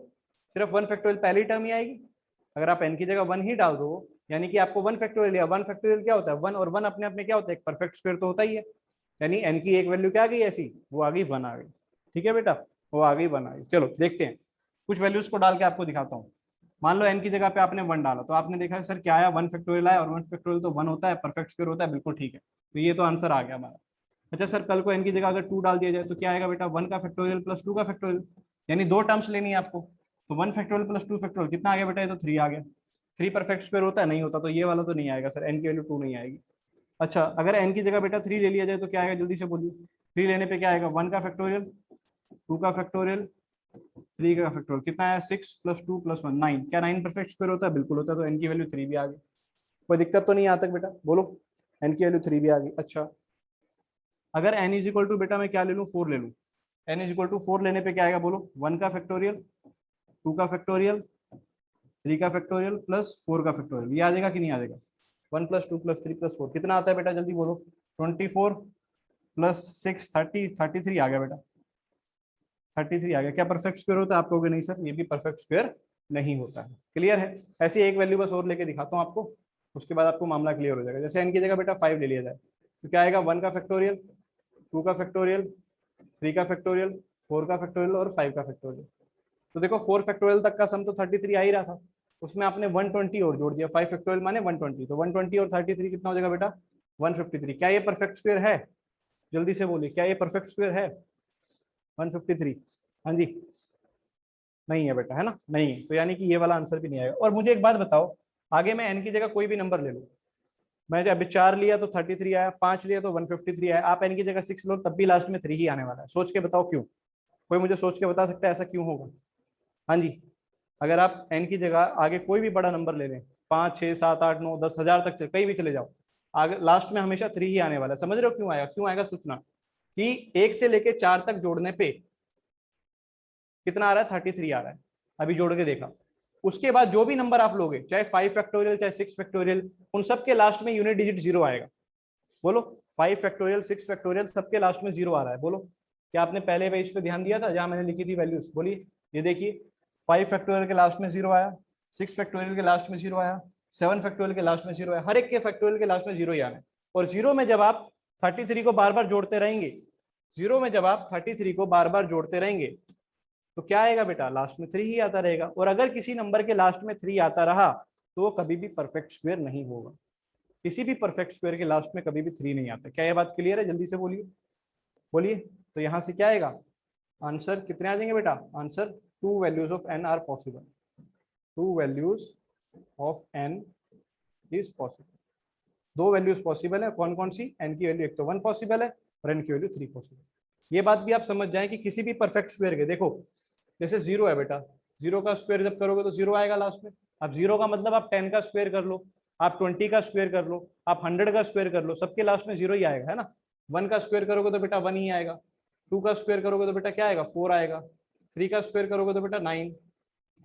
सिर्फ 1 फैक्टोरियल पहली टर्म ही आएगी। अगर आप एन की जगह 1 ही डाल दो, यानी कि आपको 1 फैक्टोरियल, या 1 फैक्टोरियल क्या होता है, 1 और 1 अपने आप में क्या होता है, एक परफेक्ट स्क्वायर तो होता ही है, यानी एन की एक वैल्यू क्या आ गई ऐसी, वो आ गई 1 आ गई, ठीक है बेटा, वो आ गई 1 आ गई। चलो देखते हैं, कुछ वैल्यूज को डाल के आपको दिखाता हूँ। मान लो एन की जगह पे आपने 1 डाला, तो आपने देखा सर क्या आया, 1 फैक्टोरियल आया, और 1 फैक्टोरियल तो 1 होता है, परफेक्ट स्क्वायर होता है, बिल्कुल ठीक है, तो ये तो आंसर आ गया हमारा। अच्छा सर, कल को एन की जगह अगर 2 डाल दिया जाए तो क्या आएगा बेटा, 1 का फैक्टोरियल प्लस 2 का फैक्टोरियल, यानी 2 टर्म्स लेनी है आपको, तो 1 फैक्टोरियल प्लस 2 फैक्टोरियल कितना आ गया बेटा, ये तो 3 आ गया। 3 परफेक्ट स्क्वायर होता है, नहीं होता, तो ये वाला तो नहीं आएगा सर, एन की वैल्यू 2 नहीं आएगी। अच्छा, अगर एन की जगह बेटा 3 ले लिया जाए तो क्या आएगा, जल्दी से बोलिए, 3 लेने पे क्या आएगा, 1 का फैक्टोरियल, 2 का फैक्टोरियल, 3 का फैक्टोरियल, कितना आया, 6 प्लस 2 प्लस 1 9, क्या 9 परफेक्ट स्क्वायर होता है, बिल्कुल होता है, तो एन की वैल्यू 3 भी आ गई। कोई दिक्कत तो नहीं आता बेटा, बोलो, एन की वैल्यू 3 भी आ गई। अच्छा, अगर एन इज इक्वल टू बेटा मैं क्या ले लूँ, 4 ले लूँ, एन इज इक्वल टू 4 लेने पे क्या आएगा, बोलो, 1 का फैक्टोरियल, 2 का फैक्टोरियल, 3 का फैक्टोरियल प्लस 4 का फैक्टोरियल, ये आ जाएगा कि नहीं आ जाएगा, 1 प्लस 2 प्लस 3 प्लस 4 कितना आता है बेटा, जल्दी बोलो, 24 प्लस 6 30, 33 आ गया बेटा, 33 आ गया। क्या परफेक्ट स्क्वायर होता है, आप कहोगे नहीं सर ये भी परफेक्ट स्क्वायर नहीं होता है। क्लियर है, ऐसी एक वैल्यू बस और लेके दिखाता हूँ आपको, उसके बाद आपको मामला क्लियर हो जाएगा। जैसे एन की जगह बेटा 5 ले लिया जाए तो क्या आएगा, 1 का फैक्टोरियल, 2 का फैक्टोरियल, 3 का फैक्टोरियल, 4 का फैक्टोरियल और 5 का फैक्टोरियल। तो देखो 4 फैक्टोरियल तक का सम तो 33 आ ही रहा था, उसमें आपने 120 और जोड़ दिया, 5 फैक्टोरियल माने 120, तो 120 और 33 कितना हो जाएगा बेटा, 153। क्या ये परफेक्ट स्क्वायर है, जल्दी से बोलिए, क्या ये परफेक्ट स्क्वायर है 153? हाँ जी, नहीं है बेटा, है ना, नहीं है, तो यानी कि ये वाला आंसर भी नहीं आएगा। और मुझे एक बात बताओ, आगे मैं एन की जगह कोई भी नंबर ले लूँ, मैं अभी 4 लिया तो 33 आया, 5 लिया तो 153 आया, आप एन की जगह 6 लो तब भी लास्ट में 3 ही आने वाला है। सोच के बताओ क्यों, कोई मुझे सोच के बता सकता है ऐसा क्यों होगा? हाँ जी, अगर आप एन की जगह आगे कोई भी बड़ा नंबर ले लें, 5 6 7 8 9 10 हजार तक कहीं भी चले जाओ, आगे लास्ट में हमेशा 3 ही आने वाला है। समझ रहे हो क्यों आएगा, क्यों आएगा सोचना, कि 1 से लेके 4 तक जोड़ने पे कितना आ रहा है, 33 आ रहा है, अभी जोड़ के देखा। उसके बाद जो भी नंबर आप लोगे, चाहे 5 फैक्टोरियल चाहे 6 फैक्टोरियल, उन सबके लास्ट में यूनिट डिजिट 0 आएगा। बोलो, 5 फैक्टोरियल 6 फैक्टोरियल सबके लास्ट में 0 आ रहा है, बोलो क्या आपने पहले पेज पे ध्यान दिया था जहां मैंने लिखी थी वैल्यूज, बोलिए, ये देखिए 5 फैक्टोरियल के लास्ट में 0 आया, 6 फैक्टोरियल के लास्ट में 0 आया, 7 फैक्टोरियल के लास्ट में 0 आया, हर एक के फैक्टोरियल के लास्ट में 0 ही आना है। और 0 में जब आप 33 को बार बार जोड़ते रहेंगे, 0 में जब आप 33 को बार बार जोड़ते रहेंगे तो क्या आएगा बेटा, लास्ट में 3 ही आता रहेगा। और अगर किसी नंबर के लास्ट में 3 आता रहा तो वो कभी भी परफेक्ट स्क्वायर नहीं होगा। किसी भी परफेक्ट स्क्वायर के लास्ट में कभी भी 3 नहीं आता। क्या ये बात क्लियर है? जल्दी से बोलिए, बोलिए। तो यहां से क्या आएगा आंसर, कितने आ जाएंगे बेटा answer, 2 values of n are possible, 2 values of n is possible. 2 values possible है, कौन कौन सी? n की वैल्यू एक तो 1 पॉसिबल है और n की वैल्यू 3 पॉसिबल। ये बात भी आप समझ जाएं कि किसी भी परफेक्ट स्क्वायर के, देखो जैसे 0 है बेटा, 0 का स्क्वायर जब करोगे तो 0 आएगा लास्ट में। अब 0 का मतलब आप 10 का स्क्वायर कर लो, आप 20 का स्क्वायर कर लो, आप 100 का स्क्वायर कर लो, सबके लास्ट में 0 ही आएगा, है ना। 1 का स्क्वायर करोगे तो बेटा 1 ही आएगा, 2 का स्क्वायर करोगे तो बेटा क्या आएगा, 4 आएगा, 3 का स्क्वायर करोगे तो बेटा 9,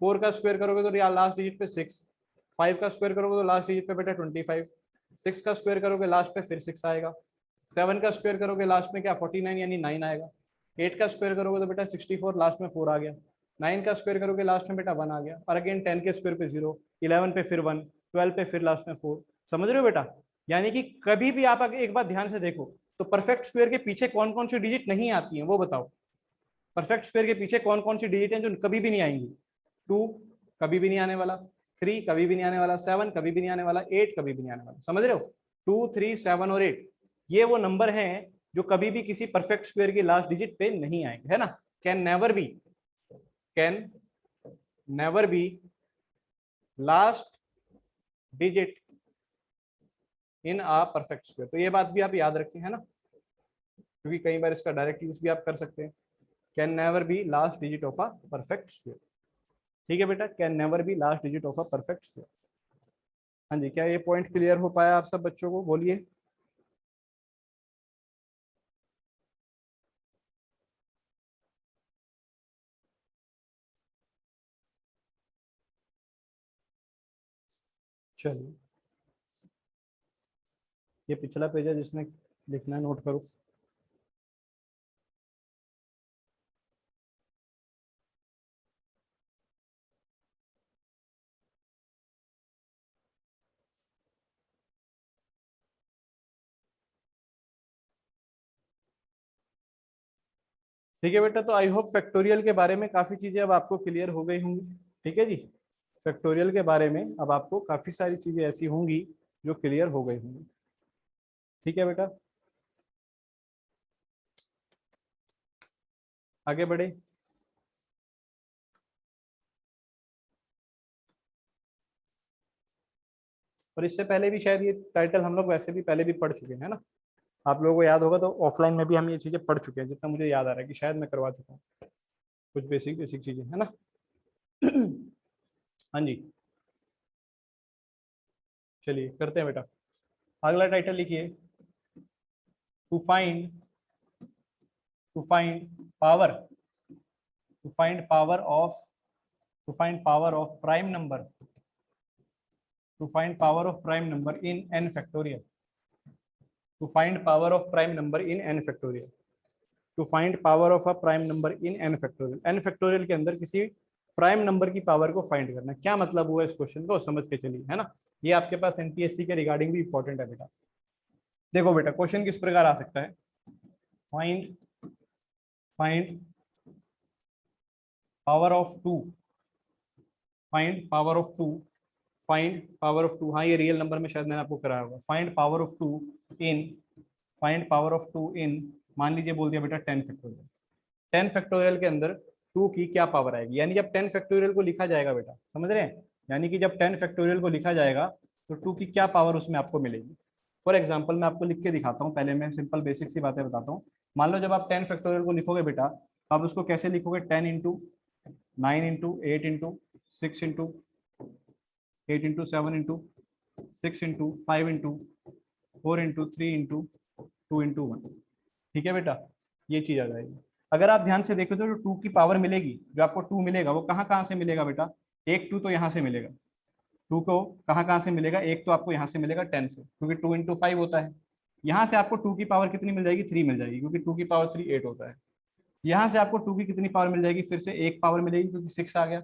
4 का स्क्वायर करोगे तो लास्ट डिजिट पे 6, 5 का स्क्वायर करोगे तो लास्ट डिजिट पे बेटा 25, 6 का स्क्वायर करोगे लास्ट पे फिर 6 आएगा, 7 का स्क्वायर करोगे लास्ट में क्या 49 यानी 9 आएगा, 8 का स्क्वायर करोगे तो बेटा 64, लास्ट में 4 आ गया, 9 का स्क्वायर करोगे लास्ट में बेटा 1 आ गया, और अगेन 10 के स्क्वायर पे 0, 11 पे फिर 1, 12 पे फिर लास्ट में 4। समझ रहे हो बेटा? यानी कि कभी भी आप एक बात ध्यान से देखो तो परफेक्ट स्क्वायर के पीछे कौन कौन सी डिजिट नहीं आती है वो बताओ। परफेक्ट स्क्वायर के पीछे कौन कौन सी डिजिट है जो कभी भी नहीं आएंगी? 2 कभी भी नहीं आने वाला, 3 कभी भी नहीं आने वाला, 7 कभी भी नहीं आने वाला, 8 कभी भी नहीं आने वाला। समझ रहे हो? 2, 3, 7 और 8 ये वो नंबर हैं जो कभी भी किसी परफेक्ट स्क्वायर की लास्ट डिजिट पे नहीं आएंगे, है ना। Can never be, can never be last digit in a perfect square. तो ये बात भी आप याद रखें, है ना, क्योंकि कई बार इसका डायरेक्ट यूज भी आप कर सकते हैं। Can never be last digit of a perfect square. ठीक है बेटा, can never be last digit of a perfect square. हाँ जी, क्या ये पॉइंट क्लियर हो पाया आप सब बच्चों को? बोलिए। चलिए, ये पिछला पेज है, जिसने लिखना है नोट करो। ठीक है बेटा, तो आई होप फैक्टोरियल के बारे में काफी चीजें अब आपको क्लियर हो गई होंगी। ठीक है जी, फैक्टोरियल के बारे में अब आपको काफी सारी चीजें ऐसी होंगी जो क्लियर हो गई होंगी। ठीक है बेटा, आगे बढ़े। और इससे पहले भी शायद ये टाइटल हम लोग वैसे भी पहले भी पढ़ चुके हैं, है ना। आप लोगों को याद होगा तो ऑफलाइन में भी हम ये चीजें पढ़ चुके हैं, जितना मुझे याद आ रहा है कि शायद मैं करवा चुका हूँ कुछ बेसिक बेसिक चीजें, है ना। हाँ जी, चलिए करते हैं बेटा। अगला टाइटल लिखिए, to find, to find power, to find power of, to find power of prime number, to find power of prime number in n factorial, to find power of prime number in n factorial, to find power of a prime number in n factorial. n factorial के अंदर किसी prime number की power को find करना। क्या मतलब हुआ इस क्वेश्चन को, समझ के चलिए, है ना। ये आपके पास एनटीएससी के रिगार्डिंग भी इंपॉर्टेंट है बेटा। देखो बेटा, क्वेश्चन किस प्रकार आ सकता है, find, find power of to, find power of to, find power of two, हाँ ये रियल नंबर में शायद मैंने आपको कराया होगा। Find power of two in, find power of two in, मान लीजिए बोल दिया बेटा 10 फैक्टोरियल। 10 फैक्टोरियल के अंदर 2 की क्या पावर आएगी, यानी जब 10 फैक्टोरियल को लिखा जाएगा बेटा, समझ रहे हैं, यानी कि जब 10 फैक्टोरियल को लिखा जाएगा तो 2 की क्या पावर उसमें आपको मिलेगी। फॉर एग्जाम्पल मैं आपको लिख के दिखाता हूँ, पहले मैं सिंपल बेसिक सी बातें बताता हूँ। मान लो जब आप 10 फैक्टोरियल को लिखोगे बेटा, तो आप उसको कैसे लिखोगे, 10 into 9 into 8 into 6 into 8 into 7 into 6 into 5 into 4 into 3 into 2 into 1। ठीक है बेटा, ये चीज आ जाएगी। अगर आप ध्यान से देखो तो जो 2 की पावर मिलेगी, जो आपको 2 मिलेगा वो कहाँ कहाँ से मिलेगा बेटा, एक 2 तो यहाँ से मिलेगा, 2 को कहाँ कहाँ से मिलेगा, एक तो आपको यहाँ से मिलेगा 10 से, क्योंकि 2 इंटू 5 होता है। यहाँ से आपको 2 की पावर कितनी मिल जाएगी, 3 मिल जाएगी, क्योंकि 2 की पावर 3 8 होता है। यहाँ से आपको 2 की कितनी पावर मिल जाएगी, फिर से एक पावर मिलेगी क्योंकि 6 आ गया।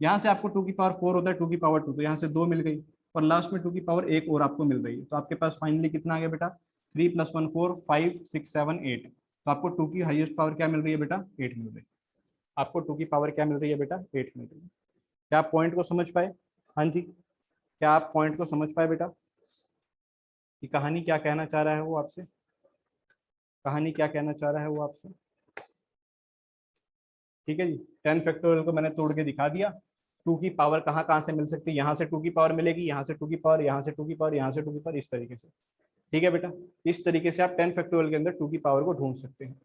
यहाँ से आपको 2 की पावर 4 होता है 2 की पावर 2, तो यहाँ से 2 मिल गई, और लास्ट में 2 की पावर 1 और आपको मिल रही है, तो आपके पास फाइनली कितना आ गया बेटा, 3 + 1 4 5 6 7 8। तो आपको 2 की हाईएस्ट पावर क्या मिल रही है बेटा, 8 मिल रही है। आपको 2 की पावर क्या मिल रही है बेटा, 8 मिल रही है। क्या आप पॉइंट को समझ पाए? हाँ जी, क्या आप पॉइंट को समझ पाए बेटा कि कहानी क्या कहना चाह रहा है वो आपसे, कहानी क्या कहना चाह रहा है वो आपसे? ठीक है जी, 10 फैक्टोरियल को मैंने तोड़ के दिखा दिया। 2 की पावर कहाँ कहाँ से मिल सकती है, यहाँ से 2 की पावर मिलेगी, यहाँ से 2 की पावर, यहाँ से 2 की पावर, यहाँ से 2 की पावर, इस तरीके से। ठीक है बेटा, इस तरीके से आप 10 फैक्टोरियल के अंदर 2 की पावर को ढूंढ सकते हैं,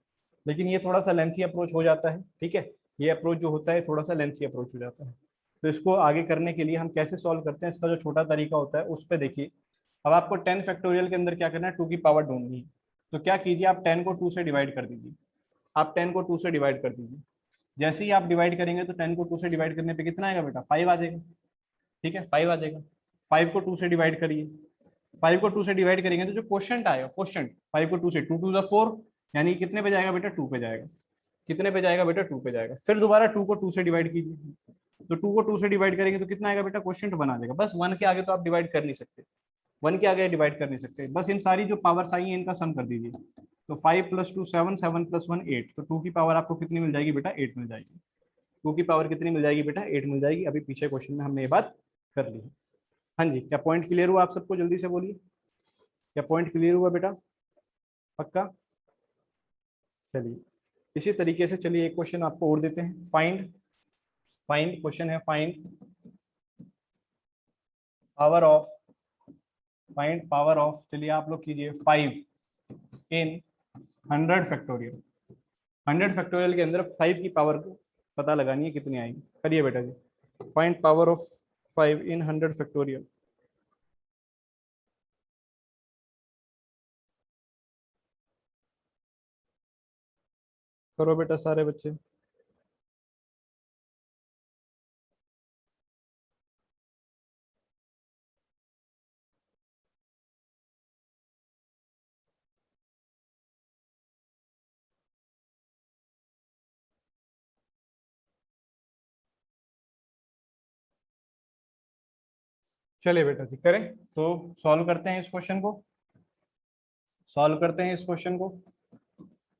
लेकिन ये थोड़ा सा लेंथी अप्रोच हो जाता है। ठीक है, ये अप्रोच जो होता है थोड़ा सा लेंथी अप्रोच हो जाता है। तो इसको आगे करने के लिए हम कैसे सॉल्व करते हैं, इसका जो छोटा तरीका होता है उस पर देखिए। अब आपको 10 फैक्टोरियल के अंदर क्या करना है, 2 की पावर ढूंढनी है। तो क्या कीजिए, आप 10 को 2 से डिवाइड कर दीजिए। आप 10 को 2 से डिवाइड कर दीजिए। जैसे ही आप डिवाइड करेंगे तो 10 को 2 से डिवाइड करने पे कितना आएगा बेटा, 5 आ जाएगा। ठीक है, 5 आ जाएगा। 5 को 2 से डिवाइड करिए। 5 को 2 से डिवाइड करेंगे तो जो क्वेश्चन आएगा, क्वेश्चन 5 को 2 से, 2 टू द 4, यानी कितने पे जाएगा बेटा, 2 पे जाएगा। कितने पे जाएगा बेटा, 2 पे जाएगा। फिर दोबारा 2 को 2 से डिवाइड कीजिए, तो 2 को 2 से डिवाइड करेंगे तो कितना आएगा बेटा, क्वेश्चन बना देगा। बस 1 के आगे तो आप डिवाइड कर नहीं सकते, 1 के आगे डिवाइड कर नहीं सकते। बस इन सारी जो पावर्स आई हैं इनका सम कर दीजिए। तो 5 + 2 7, 7 + 1 8, तो 2 की पावर आपको कितनी मिल जाएगी बेटा, 8 मिल जाएगी। 2 की पावर कितनी मिल जाएगी बेटा, 8 मिल जाएगी। अभी पीछे क्वेश्चन में हमने ये बात कर ली है। हाँ जी, क्या पॉइंट क्लियर हुआ आप सबको, जल्दी से बोलिए, क्या पॉइंट क्लियर हुआ बेटा, पक्का? चलिए, इसी तरीके से चलिए एक क्वेश्चन आपको और देते हैं। फाइंड, फाइंड क्वेश्चन है, find power of, find power of, चलिए आप लोग कीजिए 5 इन 100 फैक्टोरियल। 100 फैक्टोरियल के अंदर 5 की पावर को पता लगानी है कितनी आएगी। करिए बेटा जी, find power of 5 in 100 factorial. करो बेटा सारे बच्चे। चलिए बेटा जी करें, तो सॉल्व करते हैं इस क्वेश्चन को, सॉल्व करते हैं इस क्वेश्चन को।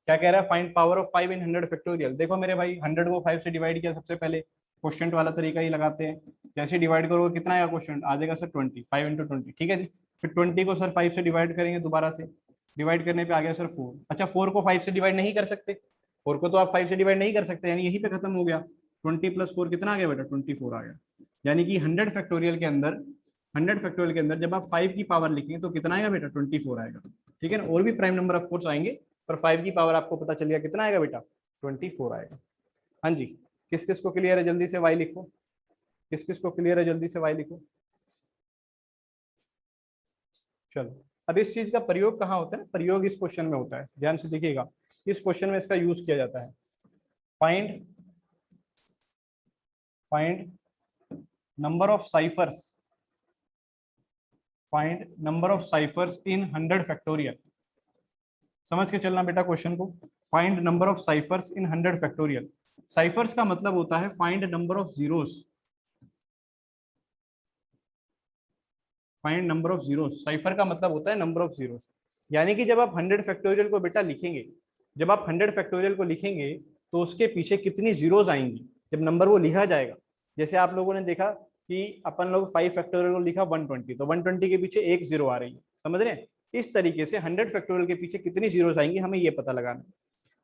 क्या कह रहा है, find power of 5 in 100 factorial. देखो मेरे भाई, 100 को 5 से डिवाइड किया, सबसे पहले क्वेश्चन वाला तरीका ही लगाते हैं। जैसे डिवाइड करोगे कितना आएगा, क्वेश्चन आ जाएगा सर 20, 5 × 20। ठीक है जी, फिर 20 को सर 5 से डिवाइड करेंगे दोबारा से, डिवाइड करने पे आ गया सर 4। अच्छा, 4 को 5 से डिवाइड नहीं कर सकते, 4 को तो आप 5 से डिवाइड नहीं कर सकते, यानी यहीं पे खत्म हो गया। 20 + 4 कितना आ गया बेटा, 24 आ गया। यानी कि 100 फैक्टोरियल के अंदर, 100 फैक्टोरियल के अंदर जब आप 5 की पावर लिखेंगे तो कितना आएगा बेटा, 24 आएगा। ठीक है ना, और भी प्राइम नंबर ऑफ कोर्स आएंगे, पर 5 की पावर आपको पता चल गया कितना आएगा बेटा, 24 आएगा। हाँ जी, किस किस को क्लियर है, जल्दी से वाई लिखो। किस किस को क्लियर है, जल्दी से वाई लिखो। चलो, अब इस चीज का प्रयोग कहाँ होता है, प्रयोग इस क्वेश्चन में होता है, ध्यान से देखिएगा। इस क्वेश्चन में इसका यूज किया जाता है। Find, find number of cyphers, find number of cyphers in 100 factorial. समझ के चलना बेटा क्वेश्चन को। Find number of cyphers in 100 factorial. Cyphers का मतलब होता है find number of zeros, find number of zeros. Cipher का मतलब होता है नंबर ऑफ जीरोस। यानी कि जब आप 100 फैक्टोरियल को बेटा लिखेंगे, जब आप 100 फैक्टोरियल को लिखेंगे तो उसके पीछे कितनी जीरोस आएंगी जब नंबर वो लिखा जाएगा। जैसे आप लोगों ने देखा कि अपन लोग 5 फैक्टोरियल को लिखा 120, तो 120 के पीछे एक जीरो आ रही है, समझ रहे हैं? इस तरीके से 100 फैक्टोरियल के पीछे कितनी जीरोस आएंगी हमें ये पता लगाना है।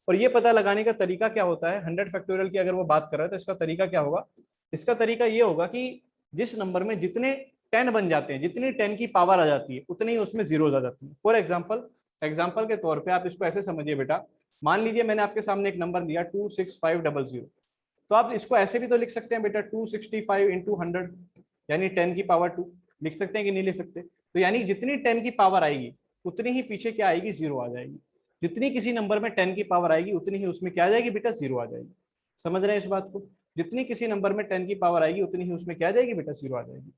और ये पता लगाने का तरीका क्या होता है, 100 फैक्टोरियल की अगर वो बात कर रहा है तो इसका तरीका क्या होगा, इसका तरीका ये होगा कि जिस नंबर में जितने 10 बन जाते हैं, जितनी 10 की पावर आ जाती है उतनी ही उसमें जीरोज आ जाती है। फॉर एग्जाम्पल, एग्जाम्पल के तौर पे आप इसको ऐसे समझिए बेटा, मान लीजिए मैंने आपके सामने एक नंबर दिया 26500, तो आप इसको ऐसे भी तो लिख सकते हैं बेटा 265 × 100, यानी 10 की पावर 2 लिख सकते हैं कि नहीं लिख सकते। तो यानी जितनी 10 की पावर आएगी उतनी ही पीछे क्या आएगी, जीरो आ जाएगी। जितनी किसी नंबर में 10 की पावर आएगी उतनी ही उसमें क्या आ जाएगी बेटा, जीरो आ जाएगी। समझ रहे हैं इस बात को? जितनी किसी नंबर में 10 की पावर आएगी उतनी ही उसमें क्या आ जाएगी बेटा, जीरो आ जाएगी।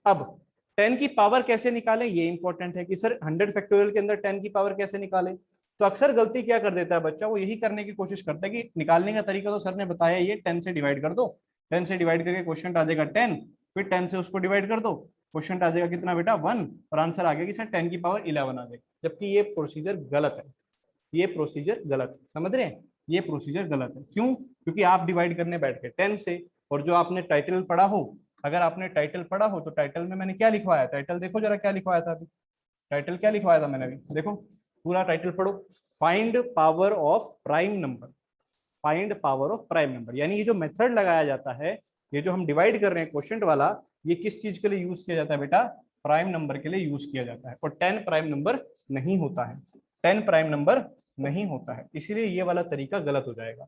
अब 10 की पावर कैसे निकालें, ये इंपॉर्टेंट है कि सर 100 फैक्टोरियल के अंदर 10 की पावर कैसे निकालें। तो अक्सर गलती क्या कर देता है बच्चा, वो यही करने की कोशिश करता है कि निकालने का तरीका तो सर ने बताया, ये 10 से डिवाइड कर दो, 10 से डिवाइड करके क्वेश्चन आ जाएगा 10, फिर 10 से उसको डिवाइड कर दो, क्वेश्चन आ जाएगा कितना बेटा 1, और आंसर आ गया कि सर 10 की पावर 11 आ जाएगा। जबकि ये प्रोसीजर गलत है, ये प्रोसीजर गलत है, समझ रहे हैं? ये प्रोसीजर गलत है। क्यों? क्योंकि आप डिवाइड करने बैठ गए 10 से, और जो आपने टाइटल पढ़ा हो, अगर आपने टाइटल पढ़ा हो तो टाइटल में मैंने क्या लिखवाया, टाइटल देखो जरा क्या लिखवाया था अभी, टाइटल क्या लिखवाया था मैंने अभी, देखो पूरा टाइटल पढ़ो। Find power of prime number, find power of prime number, यानी ये जो मेथड लगाया जाता है, ये जो हम डिवाइड कर रहे हैं क्वेश्चन वाला, ये किस चीज के लिए यूज किया जाता है बेटा? प्राइम नंबर के लिए यूज किया जाता है। और 10 प्राइम नंबर नहीं होता है, 10 प्राइम नंबर नहीं होता है, इसीलिए ये वाला तरीका गलत हो जाएगा।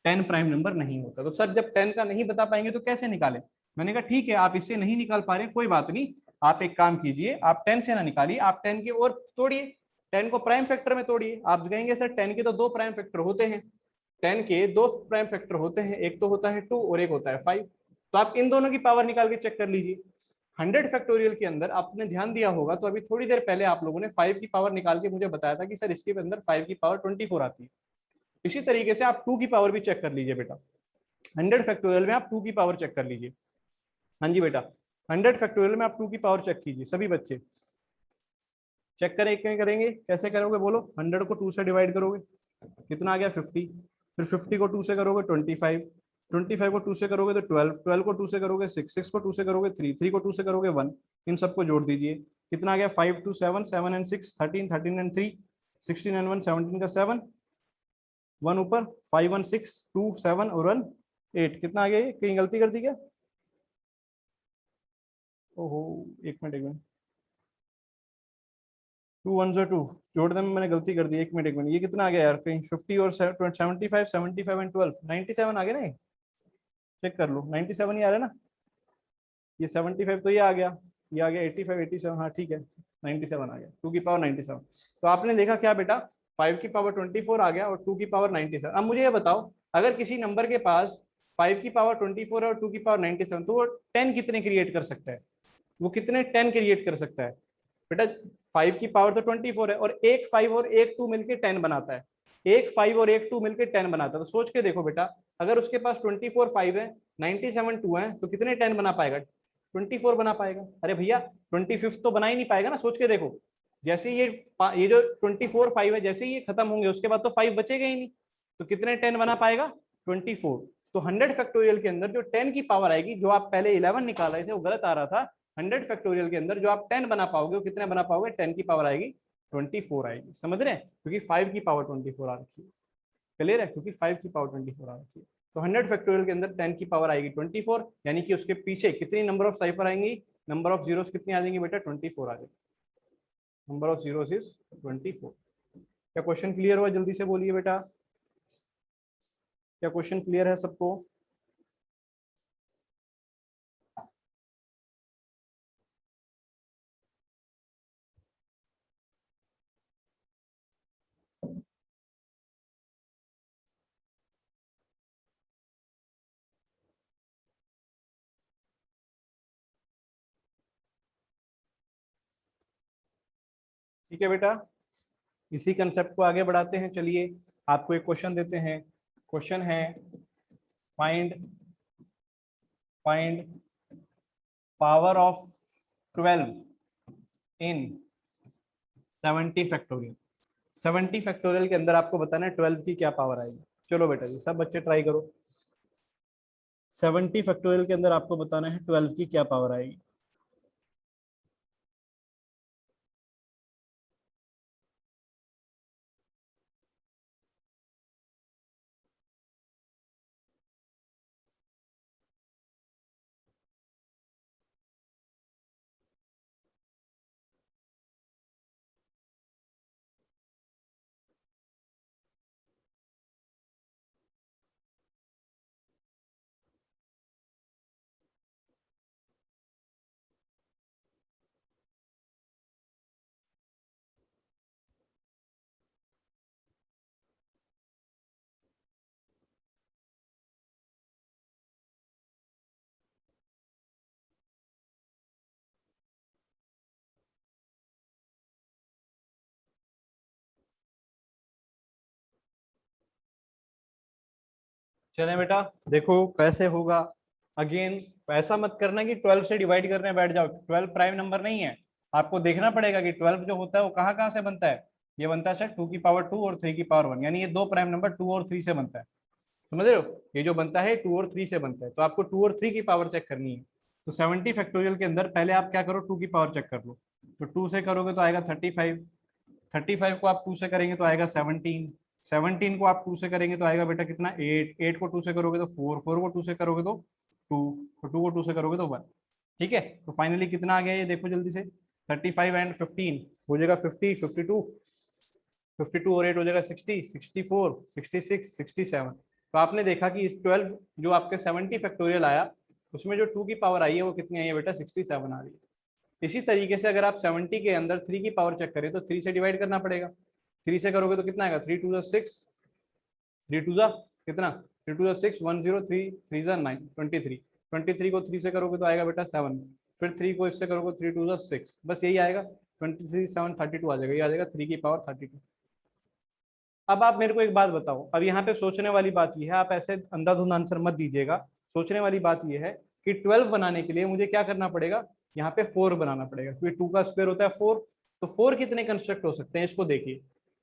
10 प्राइम नंबर नहीं होता। तो सर जब 10 का नहीं बता पाएंगे तो कैसे निकालें? मैंने कहा ठीक है, आप इससे नहीं निकाल पा रहे कोई बात नहीं, आप एक काम कीजिए, आप 10 से ना निकालिए, आप 10 के और तोड़िए, 10 को प्राइम फैक्टर में तोड़िए। आप कहेंगे सर 10 के तो दो प्राइम फैक्टर होते हैं, 10 के दो प्राइम फैक्टर होते हैं, एक तो होता है 2 और एक होता है 5, तो आप इन दोनों की पावर निकाल के चेक कर लीजिए। 100 फैक्टोरियल के अंदर आपने ध्यान दिया होगा तो अभी थोड़ी देर पहले आप लोगों ने 5 की पावर निकाल के मुझे बताया था कि सर इसके अंदर 5 की पावर 24 आती है। इसी तरीके से आप 2 की पावर भी चेक कर लीजिए बेटा, 100 फैक्टोरियल में आप 2 की पावर चेक कर लीजिए। हाँ जी बेटा, 100 फैक्टोरियल में आप 2 की पावर चेक कीजिए, सभी बच्चे चेक करें, क्या करेंगे, कैसे करोगे बोलो? 100 को 2 से डिवाइड करोगे, कितना आ गया 50, फिर 50 को 2 से करोगे 25, 25 को 2 से करोगे तो 12, 12 को 2 से करोगे 6, 6 को 2 से करोगे 3, 3 को 2 से करोगे 1, इन सबको जोड़ दीजिए, कितना आ गया 5 2 7, 7 एंड 6 13, 13 एंड 3 16 एंड 1 17 का 7, 1 ऊपर 5 1 6 2 7 और 1 8, कितना आ गया? ये कहीं गलती कर दी क्या? ओहो, एक मिनट एक मिनट, 2 1 2 जोड़ने में मैंने गलती कर दी, एक मिनट एक मिनट, ये कितना आ गया यार? कहीं 50 और 75, 75 एंड 12 97 आ गया ना? चेक कर लो, 97 ही आ रहा है ना? ये 75 तो ये आ गया, ये आ गया 85 87, हाँ ठीक है, 97 आ गया, 2 की पावर 97। तो आपने देखा क्या बेटा, 5 की पावर 24 आ गया और 2 की पावर 97। अब मुझे ये बताओ, अगर किसी नंबर के पास 5 की पावर 24 और 2 की पावर 97, तो वो 10 कितने क्रिएट कर सकता है? वो कितने 10 क्रिएट कर सकता है बेटा? 5 की पावर तो 24 है, और एक 5 और एक 2 मिलकर 10 बनाता है, एक 5 और एक 2 मिलकर 10 बनाता है। तो सोच के देखो बेटा, अगर उसके पास 24 5 है, 97 2 है, तो कितने 10 बना पाएगा? 24 बना पाएगा। अरे भैया 25 तो बना ही नहीं पाएगा ना, सोच के देखो। जैसे ये जो 24 5 है, जैसे ही ये खत्म होंगे उसके बाद तो 5 बचेगा ही नहीं, तो कितने 10 बना पाएगा? 24। तो 100 फैक्टोरियल के अंदर जो 10 की पावर आएगी, जो आप पहले 11 निकाल रहे थे वो गलत आ रहा था, 100 फैक्टोरियल के अंदर जो आप 10 बना पाओगे वो कितने बना पाओगे? 10 की पावर आएगी 24 आएगी, समझ रहे हैं? क्योंकि 5 की पावर 24 आ रखी है, क्लियर है? क्योंकि 5 की पावर 24 आ रखी है। तो 100 फैक्टोरियल के अंदर 10 की पावर आएगी 24, यानी कि उसके पीछे कितनी नंबर ऑफ साइफर आएंगी? नंबर ऑफ जीरोस कितनी आ जाएंगी बेटा? 24 आ जाएगी, नंबर ऑफ जीरोस इज 24। क्या क्वेश्चन क्लियर हुआ? जल्दी से बोलिए बेटा, क्या क्वेश्चन क्लियर है सबको? ठीक है बेटा, इसी कंसेप्ट को आगे बढ़ाते हैं। चलिए आपको एक क्वेश्चन देते हैं, क्वेश्चन है find find power of 12 in 70 factorial. 70 factorial के अंदर आपको बताना है 12 की क्या पावर आएगी। चलो बेटा जी, सब बच्चे ट्राई करो। 70 फैक्टोरियल के अंदर आपको बताना है 12 की क्या पावर आएगी। चलें बेटा, देखो कैसे होगा। अगेन ऐसा मत करना कि 12 से डिवाइड करने बैठ जाओ, 12 प्राइम नंबर नहीं है। आपको देखना पड़ेगा कि 12 जो होता है वो कहाँ कहाँ से बनता है। ये बनता है सर 2 की पावर 2 और 3 की पावर 1, यानी ये दो प्राइम नंबर 2 और 3 से बनता है। समझ रहे हो, ये जो बनता है 2 और 3 से बनता है। तो आपको 2 और 3 की पावर चेक करनी है। तो 70 फैक्टोरियल के अंदर पहले आप क्या करो, 2 की पावर चेक कर लो। तो 2 से करोगे तो आएगा 35, 35 को आप 2 से करेंगे तो आएगा 17, 17 को आप 2 से करेंगे तो आएगा बेटा कितना 8, 8 को 2 से करोगे तो 4, 4 को 2 से करोगे तो 2, तो 2 को 2 से करोगे तो 1। ठीक है, तो फाइनली कितना आ गया ये देखो जल्दी से, 35 एंड 15 हो जाएगा 50, 52, 52 और 8 हो जाएगा 60, 64, 66, 67। तो आपने देखा कि इस 12 जो आपके 70 फैक्टोरियल आया उसमें जो 2 की पावर आई है वो कितनी आई है बेटा, 67 आ रही है। इसी तरीके से अगर आप 70 के अंदर 3 की पावर चेक करें तो 3 से डिवाइड करना पड़ेगा। 3 से करोगे तो कितना आएगा, 3 टू 6, 3 टू कितना, 3 टू 6, 1 0, 3 3 9, 23, 23 को 3 से करोगे तो आएगा बेटा 7, फिर 3 को इससे करोगे 3 टू 6, बस यही आएगा 23, 7, 32 आ जाएगा, ये आ जाएगा 3 की पावर 32। अब आप मेरे को एक बात बताओ, अब यहाँ पे सोचने वाली बात ये है, आप ऐसे अंधाधुंध आंसर मत दीजिएगा। सोचने वाली बात ये है कि 12 बनाने के लिए मुझे क्या करना पड़ेगा, यहाँ पे 4 बनाना पड़ेगा, क्योंकि 2 का स्क्वायर होता है 4। तो 4 कितने कंस्ट्रक्ट हो सकते हैं इसको देखिए।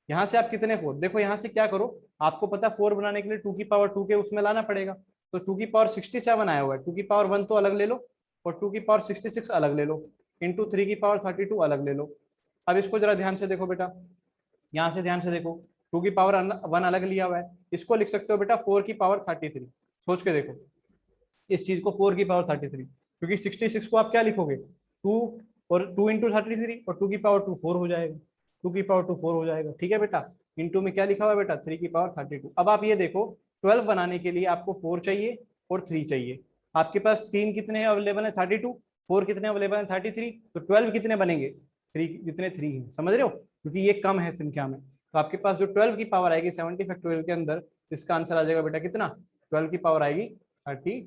यहाँ से आप कितने 4 देखो, यहाँ से क्या करो, आपको पता 4 बनाने के लिए 2 की पावर 2 के उसमें लाना पड़ेगा। तो 2 की पावर 67 आया हुआ है, 2 की पावर 1 तो अलग ले लो और 2 की पावर 66 अलग ले लो, इंटू 3 की पावर 32 अलग ले लो। अब इसको जरा ध्यान से देखो बेटा, यहाँ से ध्यान से देखो, 2 की पावर 1 अलग लिया हुआ है, इसको लिख सकते हो बेटा 4 की पावर 33। सोच के देखो इस चीज को, 4 की पावर 33, क्योंकि 66 को आप क्या लिखोगे 2, और 2 इंटू 33 और 2 की पावर 2 4 हो जाएगा, 2 की पावर 2 4 हो जाएगा। ठीक है बेटा, इंटू में क्या लिखा हुआ है बेटा 3 की पावर 32। अब आप ये देखो 12 बनाने के लिए आपको 4 चाहिए और 3 चाहिए। आपके पास 3 कितने अवेलेबल है 32, 4 कितने अवेलेबल है 33, तो 12 कितने बनेंगे 3, जितने 3 हैं, समझ रहे हो, क्योंकि ये कम है संख्या में। तो आपके पास जो 12 की पावर आएगी 70 फैक्टोरियल के अंदर, इसका आंसर आ जाएगा बेटा कितना, 12 की पावर आएगी 32।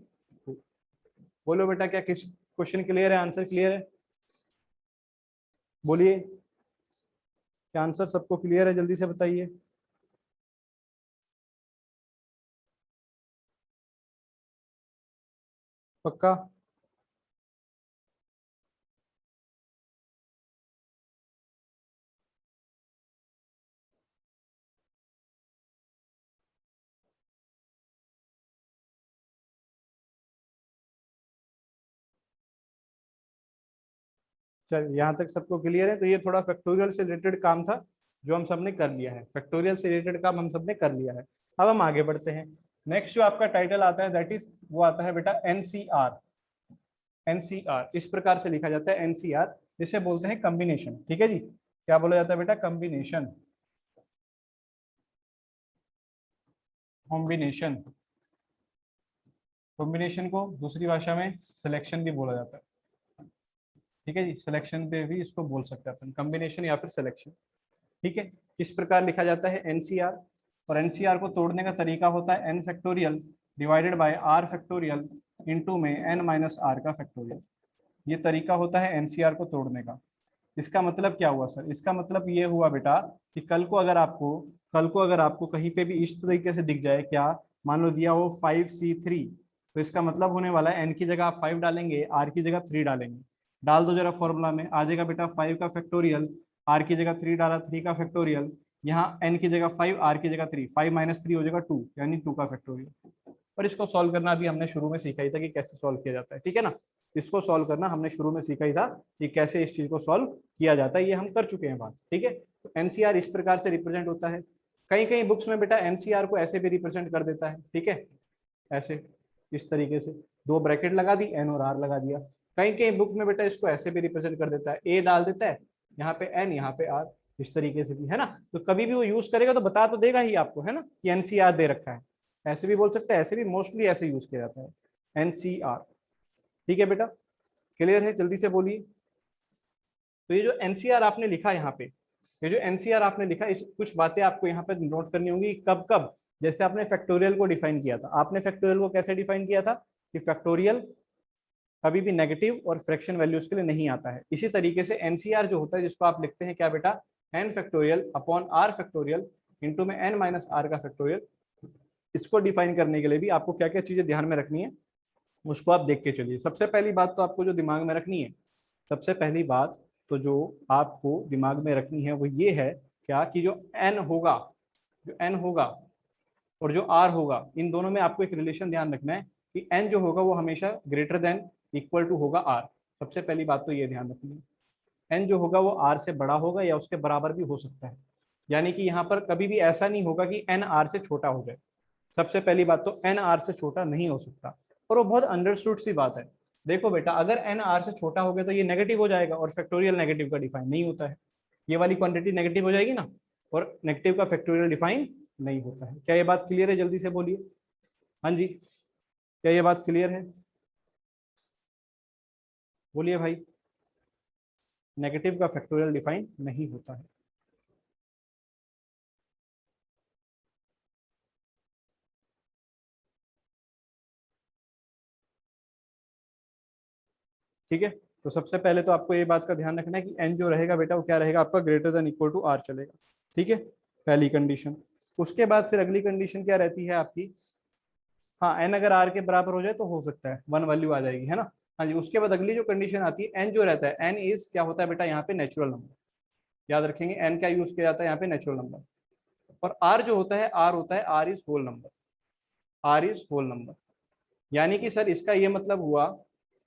बोलो बेटा क्या क्वेश्चन क्लियर है, आंसर क्लियर है, बोलिए क्या आंसर सबको क्लियर है, जल्दी से बताइए। पक्का, चल यहाँ तक सबको क्लियर है। तो ये थोड़ा फैक्टोरियल से रिलेटेड काम था जो हम सबने कर लिया है, फैक्टोरियल से रिलेटेड काम हम सबने कर लिया है। अब हम आगे बढ़ते हैं। नेक्स्ट जो आपका टाइटल आता है दैट इज वो आता है बेटा एनसीआर। एनसीआर इस प्रकार से लिखा जाता है, एनसीआर जिसे बोलते हैं कॉम्बिनेशन। ठीक है जी, क्या बोला जाता है बेटा, कॉम्बिनेशन, कॉम्बिनेशन। कॉम्बिनेशन को दूसरी भाषा में सिलेक्शन भी बोला जाता है। ठीक है जी, सिलेक्शन पे भी इसको बोल सकते हैं अपन, कॉम्बिनेशन या फिर सिलेक्शन। ठीक है, किस प्रकार लिखा जाता है एनसीआर, और एनसीआर को तोड़ने का तरीका होता है N factorial divided by R factorial into में एन माइनस आर का फैक्टोरियल। ये तरीका होता है एनसीआर को तोड़ने का। इसका मतलब क्या हुआ सर, इसका मतलब ये हुआ बेटा कि कल को अगर आपको कहीं पे भी इस तरीके से दिख जाए, क्या मान लो दिया हो 5C3, तो इसका मतलब होने वाला है एन की जगह आप 5 डालेंगे, आर की जगह 3 डालेंगे। डाल दो जरा फॉर्मूला में, आ जाएगा बेटा 5 का फैक्टोरियल, आर की जगह 3 डाला 3 का फैक्टोरियल, यहाँ एन की जगह 5, आर की जगह 3, 5 माइनस 3 हो जाएगा 2, यानी 2 का फैक्टोरियल। और इसको सॉल्व करना भी हमने शुरू में सीखा ही था कि कैसे सॉल्व किया जाता है। ठीक है ना, इसको सॉल्व करना हमने शुरू में सीखा ही था कि कैसे इस चीज को सॉल्व किया जाता है, ये हम कर चुके हैं बात। ठीक है, तो एनसीआर इस प्रकार से रिप्रेजेंट होता है। कई कई बुक्स में बेटा एनसीआर को ऐसे भी रिप्रेजेंट कर देता है। ठीक है, ऐसे इस तरीके से दो ब्रैकेट लगा दी, एन और आर लगा दिया। कई कई बुक में बेटा इसको ऐसे भी रिप्रेजेंट कर देता है, ए डाल देता है, यहाँ पे एन यहाँ पे आर, इस तरीके से भी है ना। तो कभी भी वो यूज करेगा तो बता तो देगा ही आपको, है ना, कि एनसीआर दे रखा है। ऐसे भी बोल सकते हैं, ऐसे भी मोस्टली ऐसे यूज किया जाता है एनसीआर। ठीक है बेटा, क्लियर है, जल्दी से बोलिए। तो ये जो एनसीआर आपने लिखा यहाँ पे, ये जो एनसीआर आपने लिखा, इस कुछ बातें आपको यहाँ पे नोट करनी होंगी। कब कब, जैसे आपने फैक्टोरियल को डिफाइन किया था, आपने फैक्टोरियल को कैसे डिफाइन किया था कि फैक्टोरियल कभी भी नेगेटिव और फ्रैक्शन वैल्यूज के लिए नहीं आता है। इसी तरीके से एनसीआर जो होता है, जिसको आप लिखते हैं क्या बेटा, N factorial upon R factorial into में एन माइनस आर का फैक्टोरियल। इसको डिफाइन करने के लिए भी आपको क्या क्या चीजें ध्यान में रखनी है, उसको आप देख के चलिए। सबसे पहली बात तो आपको जो दिमाग में रखनी है, सबसे पहली बात तो जो आपको दिमाग में रखनी है वो ये है क्या, कि जो एन होगा, जो एन होगा और जो आर होगा, इन दोनों में आपको एक रिलेशन ध्यान रखना है कि एन जो होगा वो हमेशा ग्रेटर देन इक्वल टू होगा आर। सबसे पहली बात तो ये ध्यान रखनी है। एन जो होगा वो आर से बड़ा होगा या उसके बराबर भी हो सकता है, यानी कि यहाँ पर कभी भी ऐसा नहीं होगा कि एन आर से छोटा हो जाए। सबसे पहली बात तो एन आर से छोटा नहीं हो सकता, और वो बहुत अंडरस्टूड सी बात है। देखो बेटा, अगर एन आर से छोटा हो गया तो ये नेगेटिव हो जाएगा, और फैक्टोरियल नेगेटिव का डिफाइन नहीं होता है। ये वाली क्वांटिटी नेगेटिव हो जाएगी ना, और नेगेटिव का फैक्टोरियल डिफाइन नहीं होता है। क्या ये बात क्लियर है? जल्दी से बोलिए। हाँ जी, क्या ये बात क्लियर है? बोलिए भाई। नेगेटिव का फैक्टोरियल डिफाइन नहीं होता है। ठीक है, तो सबसे पहले तो आपको ये बात का ध्यान रखना है कि एन जो रहेगा बेटा वो क्या रहेगा आपका, greater than equal to R चलेगा। ठीक है, पहली कंडीशन। उसके बाद फिर अगली कंडीशन क्या रहती है आपकी, हाँ एन अगर आर के बराबर हो जाए तो हो सकता है, वन वैल्यू आ जाएगी, है ना। हाँ जी, उसके बाद अगली जो कंडीशन आती है, एन जो रहता है, एन इज क्या होता है बेटा यहाँ पे, नेचुरल नंबर। याद रखेंगे एन क्या यूज किया जाता है यहाँ पे, नेचुरल नंबर। और आर जो होता है, आर होता है, R is whole number. R is whole number, यानी कि सर इसका ये मतलब हुआ,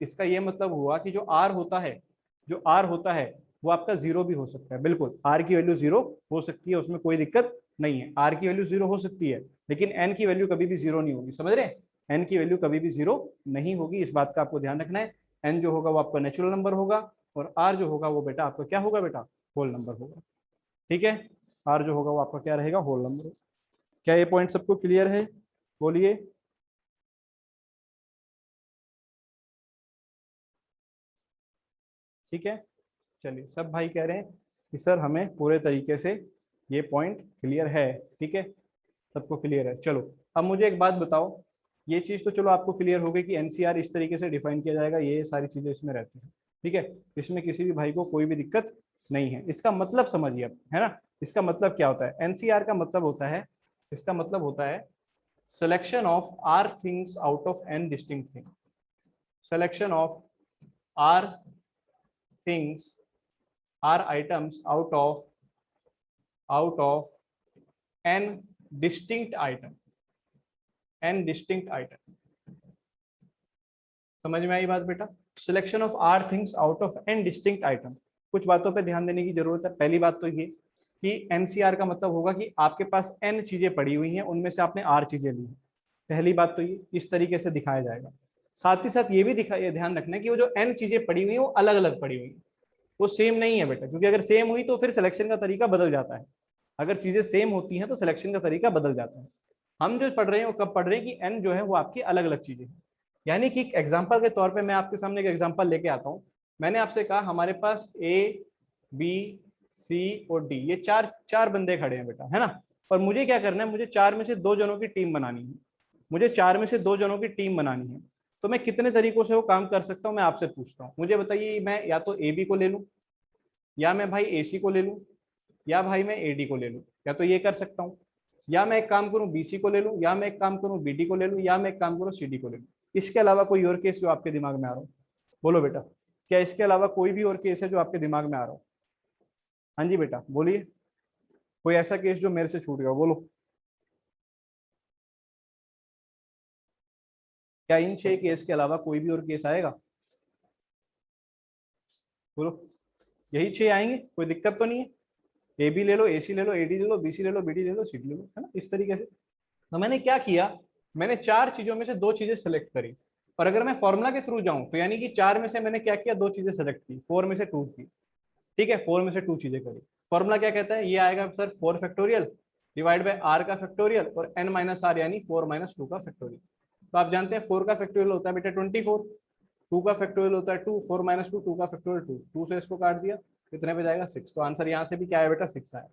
इसका ये मतलब हुआ कि जो आर होता है, जो आर होता है वो आपका जीरो भी हो सकता है। बिल्कुल, आर की वैल्यू जीरो हो सकती है, उसमें कोई दिक्कत नहीं है। आर की वैल्यू जीरो हो सकती है, लेकिन एन की वैल्यू कभी भी जीरो नहीं होगी, समझ रहे हैं? एन की वैल्यू कभी भी जीरो नहीं होगी, इस बात का आपको ध्यान रखना है। एन जो होगा वो आपका नेचुरल नंबर होगा, और आर जो होगा वो बेटा आपका क्या होगा बेटा, होल नंबर होगा। ठीक है, आर जो होगा वो आपका क्या रहेगा, होल नंबर। क्या ये पॉइंट सबको क्लियर है? बोलिए। ठीक है, चलिए, सब भाई कह रहे हैं कि सर हमें पूरे तरीके से ये पॉइंट क्लियर है। ठीक है, सबको क्लियर है। चलो, अब मुझे एक बात बताओ, ये चीज तो चलो आपको क्लियर हो गई कि एनसीआर इस तरीके से डिफाइन किया जाएगा, ये सारी चीजें इसमें रहती हैं। ठीक है, इसमें किसी भी भाई को कोई भी दिक्कत नहीं है। इसका मतलब समझिए अब, है ना। इसका मतलब क्या होता है? एनसीआर का मतलब होता है, इसका मतलब होता है selection of R things out of N distinct thing. Selection of R things, R items out of n distinct item, n distinct item। समझ में आई बात बेटा? Selection of R things out of N distinct item. कुछ बातों पे ध्यान देने की जरूरत है। पहली बात तो ये कि एनसीआर का मतलब होगा कि आपके पास एन चीजें पड़ी हुई हैं, उनमें से आपने आर चीजें ली हैं। पहली बात तो ये इस तरीके से दिखाया जाएगा। साथ ही साथ ये भी ये ध्यान रखना है कि वो जो एन चीजें पड़ी हुई हैं वो अलग अलग पड़ी हुई हैं, वो सेम नहीं है बेटा, क्योंकि अगर सेम हुई तो फिर सिलेक्शन का तरीका बदल जाता है। अगर चीजें सेम होती हैं तो सिलेक्शन का तरीका बदल जाता है। हम जो पढ़ रहे हैं वो कब पढ़ रहे हैं कि एन जो है वो आपकी अलग अलग चीजें हैं। यानी कि एग्जाम्पल के तौर पे मैं आपके सामने एक एग्जाम्पल लेके आता हूँ। मैंने आपसे कहा हमारे पास ए, बी, सी और डी, ये चार चार बंदे खड़े हैं बेटा, है ना। और मुझे क्या करना है, मुझे चार में से दो जनों की टीम बनानी है। मुझे चार में से दो जनों की टीम बनानी है। तो मैं कितने तरीकों से वो काम कर सकता हूँ, मैं आपसे पूछता हूँ। मुझे बताइए, मैं या तो ए बी को ले लूँ, या मैं भाई ए सी को ले लूँ, या भाई मैं ए डी को ले लूँ, या तो ये कर सकता हूँ, या मैं एक काम करूँ बी सी को ले लूँ, या मैं एक काम करूँ बी डी को ले लूँ, या मैं एक काम करूँ सी डी को ले लूँ। इसके अलावा कोई और केस जो आपके दिमाग में आ रहा हो? बोलो बेटा, क्या इसके अलावा कोई भी और केस है जो आपके दिमाग में आ रहा हो? हाँ जी बेटा बोलिए, कोई ऐसा केस जो मेरे से छूट गया हो, बोलो। क्या इन 6 केस के अलावा कोई भी और केस आएगा? बोलो। यही 6 आएंगे, कोई दिक्कत तो नहीं है? ए बी ले लो, ए सी ले लो, ए डी ले लो, बी सी ले लो, बी डी ले लो, सी डी ले लो, है ना, इस तरीके से। तो मैंने क्या किया, मैंने चार चीजों में से दो चीजें सेलेक्ट करी। और अगर मैं फॉर्मूला के थ्रू जाऊं तो यानी कि चार में से मैंने क्या किया, दो चीजें सेलेक्ट की, फोर में से टू की। ठीक है, फोर में से टू चीजें करी। फॉर्मूला क्या कहता है, ये आएगा sir 4 factorial divide by R का फैक्टोरियल और एन माइनस आर यानी 4 माइनस 2 का फैक्टोरियल। तो आप जानते हैं 4 का फैक्टोरियल होता है बेटा 24, 2 का फैक्टोरियल होता है 2, 4 माइनस 2, 2 का फैक्टोरियल 2, 2 से इसको काट दिया, कितने पे जाएगा 6। तो आंसर यहाँ से भी क्या है बेटा 6 आया,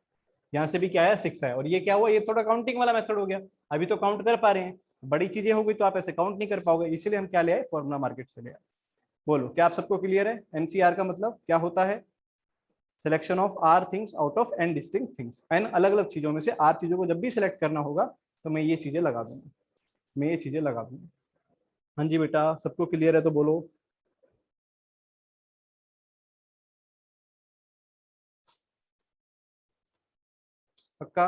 यहाँ से भी क्या है 6 है। और ये क्या हुआ, ये थोड़ा काउंटिंग वाला मेथड हो गया। अभी तो काउंट कर पा रहे हैं, बड़ी चीजें हो गई तो आप ऐसे काउंट नहीं कर पाओगे, इसीलिए हम क्या ले आए, फॉर्मूला मार्केट से ले आए। बोलो, क्या आप सबको क्लियर है एनसीआर का मतलब क्या होता है? Selection of R things out of N distinct things. N अलग अलग चीजों में से आर चीजों को जब भी सिलेक्ट करना होगा तो मैं ये चीजें लगा दूंगा, मैं ये चीजें लगा दूंगा। हाँ जी बेटा, सबको क्लियर है तो बोलो। पक्का?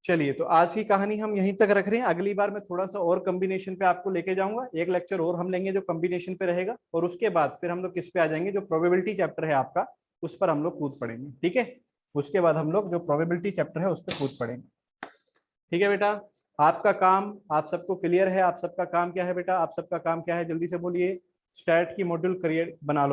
चलिए, तो आज की कहानी हम यहीं तक रख रहे हैं। अगली बार मैं थोड़ा सा और कॉम्बिनेशन पे आपको लेके जाऊंगा, एक लेक्चर और हम लेंगे जो कॉम्बिनेशन पे रहेगा, और उसके बाद फिर हम लोग किस पे आ जाएंगे, जो प्रोबेबिलिटी चैप्टर है आपका, उस पर हम लोग कूद पड़ेंगे। ठीक है? उसके बाद हम लोग जो प्रोबेबिलिटी चैप्टर है उस पर कूद पड़ेंगे। ठीक है बेटा? आपका काम, आप सबको क्लियर है? आप सबका काम क्या है बेटा? आप सबका काम क्या है, जल्दी से बोलिए। स्टैट की मॉड्यूल क्रिएट बना लो।